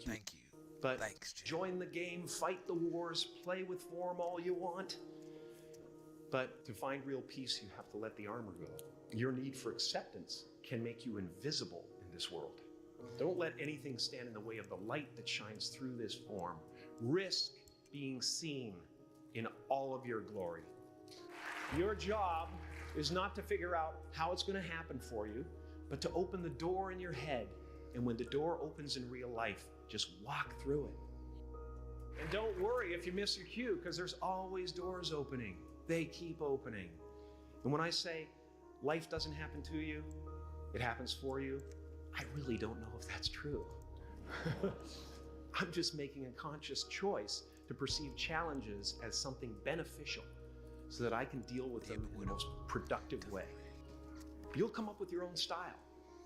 Thank you. But join the game, fight the wars, play with form all you want. But to find real peace, you have to let the armor go. Your need for acceptance can make you invisible in this world. Don't let anything stand in the way of the light that shines through this form. Risk being seen in all of your glory. Your job is not to figure out how it's going to happen for you, but to open the door in your head. And when the door opens in real life, just walk through it. And don't worry if you miss your cue, because there's always doors opening. They keep opening. And when I say life doesn't happen to you, it happens for you, I really don't know if that's true. I'm just making a conscious choice to perceive challenges as something beneficial so that I can deal with them in the most productive way. You'll come up with your own style.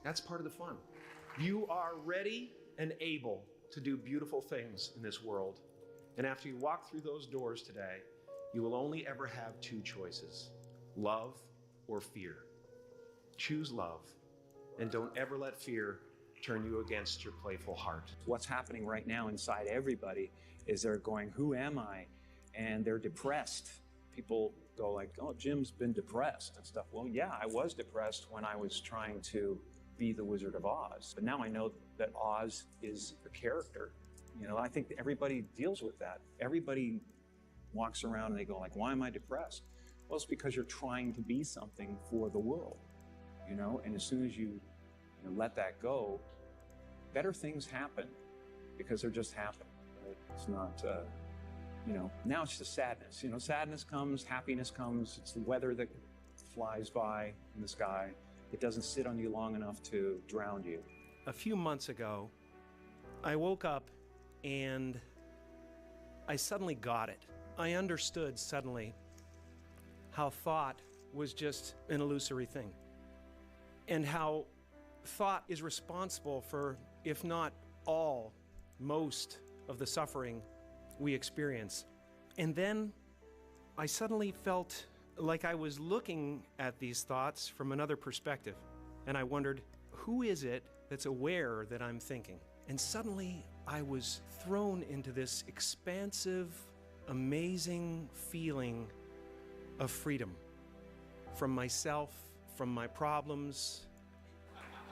That's part of the fun. You are ready and able to do beautiful things in this world. And after you walk through those doors today, you will only ever have two choices: love or fear. Choose love, and don't ever let fear turn you against your playful heart. What's happening right now inside everybody is they're going, who am I? And they're depressed. People go like, oh, Jim's been depressed and stuff. Well, yeah, I was depressed when I was trying to be the Wizard of Oz. But now I know that Oz is a character. You know, I think everybody deals with that. Everybody walks around and they go like, why am I depressed? Well, it's because you're trying to be something for the world, you know? And as soon as you let that go, better things happen because they're just happening. It's not, now it's just sadness. Sadness comes, happiness comes. It's the weather that flies by in the sky. It doesn't sit on you long enough to drown you. A few months ago, I woke up and I suddenly got it. I understood suddenly how thought was just an illusory thing, and how thought is responsible for, if not all, most of the suffering we experience. And then I suddenly felt like I was looking at these thoughts from another perspective. And I wondered, who is it that's aware that I'm thinking? And suddenly I was thrown into this expansive, amazing feeling of freedom from myself, from my problems.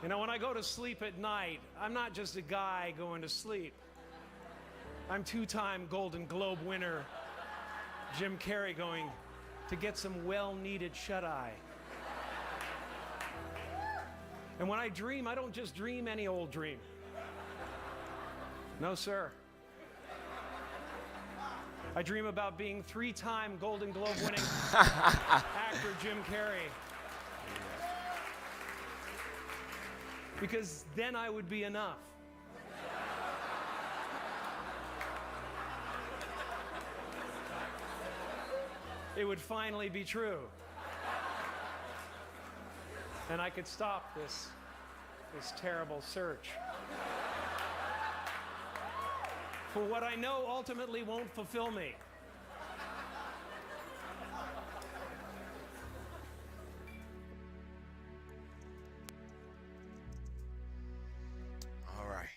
You know, when I go to sleep at night, I'm not just a guy going to sleep. I'm two-time Golden Globe winner Jim Carrey going to get some well-needed shut-eye. And when I dream, I don't just dream any old dream. No, sir. I dream about being three-time Golden Globe winning actor Jim Carrey. Because then I would be enough. It would finally be true. And I could stop this terrible search for what I know ultimately won't fulfill me. All right.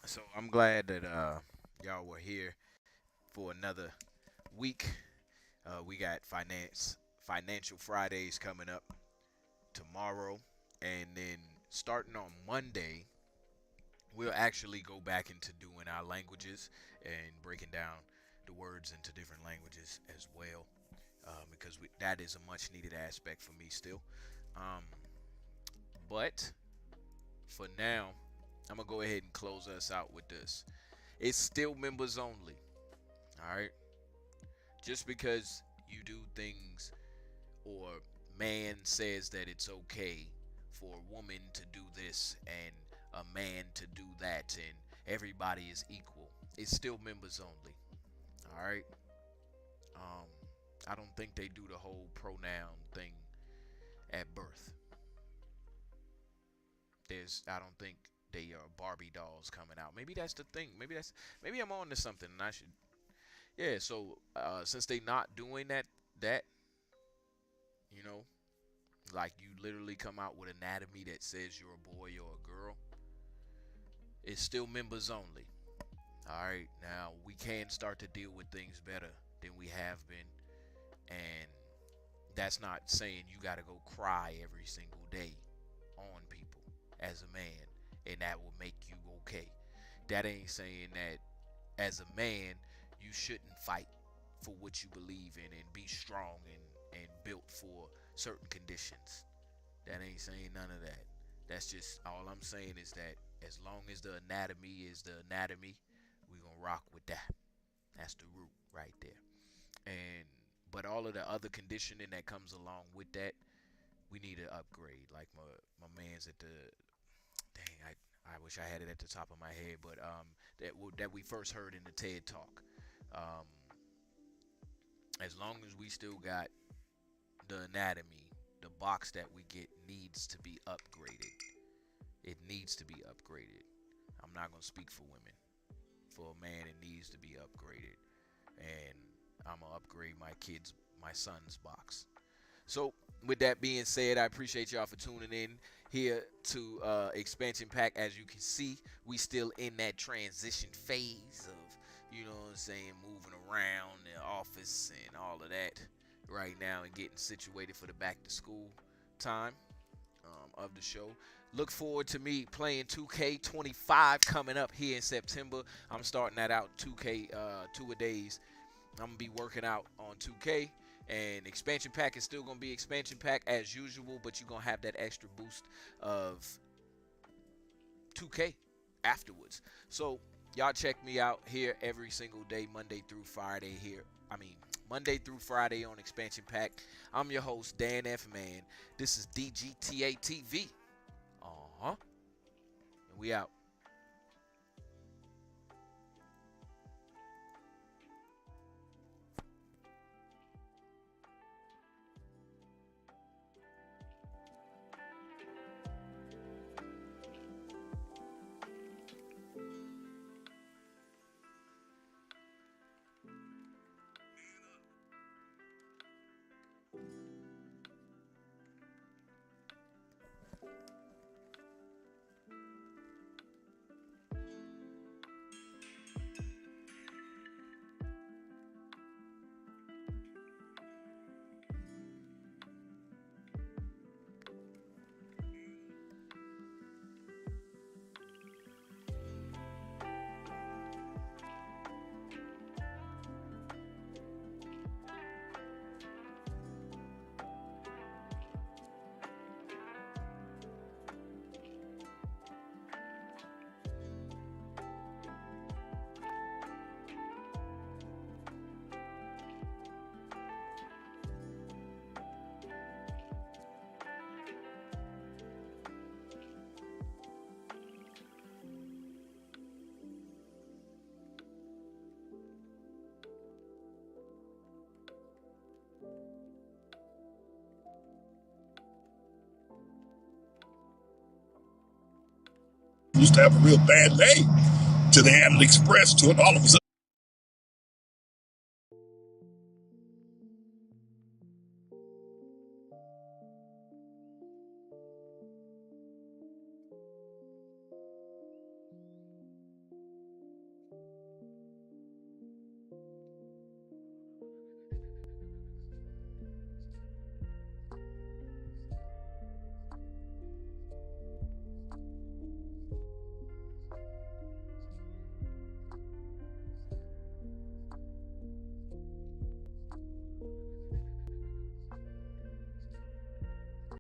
So I'm glad that y'all were here for another week. We got Financial Fridays coming up tomorrow, and then starting on Monday, we'll actually go back into doing our languages and breaking down the words into different languages as well, because that is a much needed aspect for me still. But for now, I'm gonna go ahead and close us out with this. It's still members only. All right. Just because you do things, or man says that it's okay for a woman to do this and a man to do that, and everybody is equal, it's still members only. All right. I don't think they do the whole pronoun thing at birth. I don't think they are Barbie dolls coming out. Maybe that's the thing. Maybe I'm on to something, and I should. Yeah. So since they not doing that, you know, like you literally come out with anatomy that says you're a boy or a girl, it's still members only. All right. Now we can start to deal with things better than we have been, and that's not saying you got to go cry every single day on people as a man, and that will make you okay. That ain't saying that as a man you shouldn't fight for what you believe in and be strong and built for certain conditions. That ain't saying none of that. That's just all I'm saying is that as long as the anatomy is the anatomy, we're gonna rock with that. That's the root right there. But all of the other conditioning that comes along with that, we need to upgrade. Like my man's at the I wish I had it at the top of my head, but that we first heard in the TED Talk. As long as we still got the anatomy, the box that we get needs to be upgraded. It needs to be upgraded. I'm not going to speak for women. For a man, it needs to be upgraded. And I'm going to upgrade my son's box. So with that being said, I appreciate y'all for tuning in here to Expansion Pack. As you can see, we still in that transition phase of, you know what I'm saying, moving around the office and all of that right now and getting situated for the back to school time of the show. Look forward to me playing 2K25 coming up here in September. I'm starting that out 2K 2-a-days. I'm going to be working out on 2K. And Expansion Pack is still going to be Expansion Pack as usual, but you're going to have that extra boost of 2K afterwards. So y'all check me out here every single day, Monday through Friday Monday through Friday on Expansion Pack. I'm your host, Dan F. Man. This is DGTA TV. And we out. used to have a real bad name till they added Express to it. All of a sudden,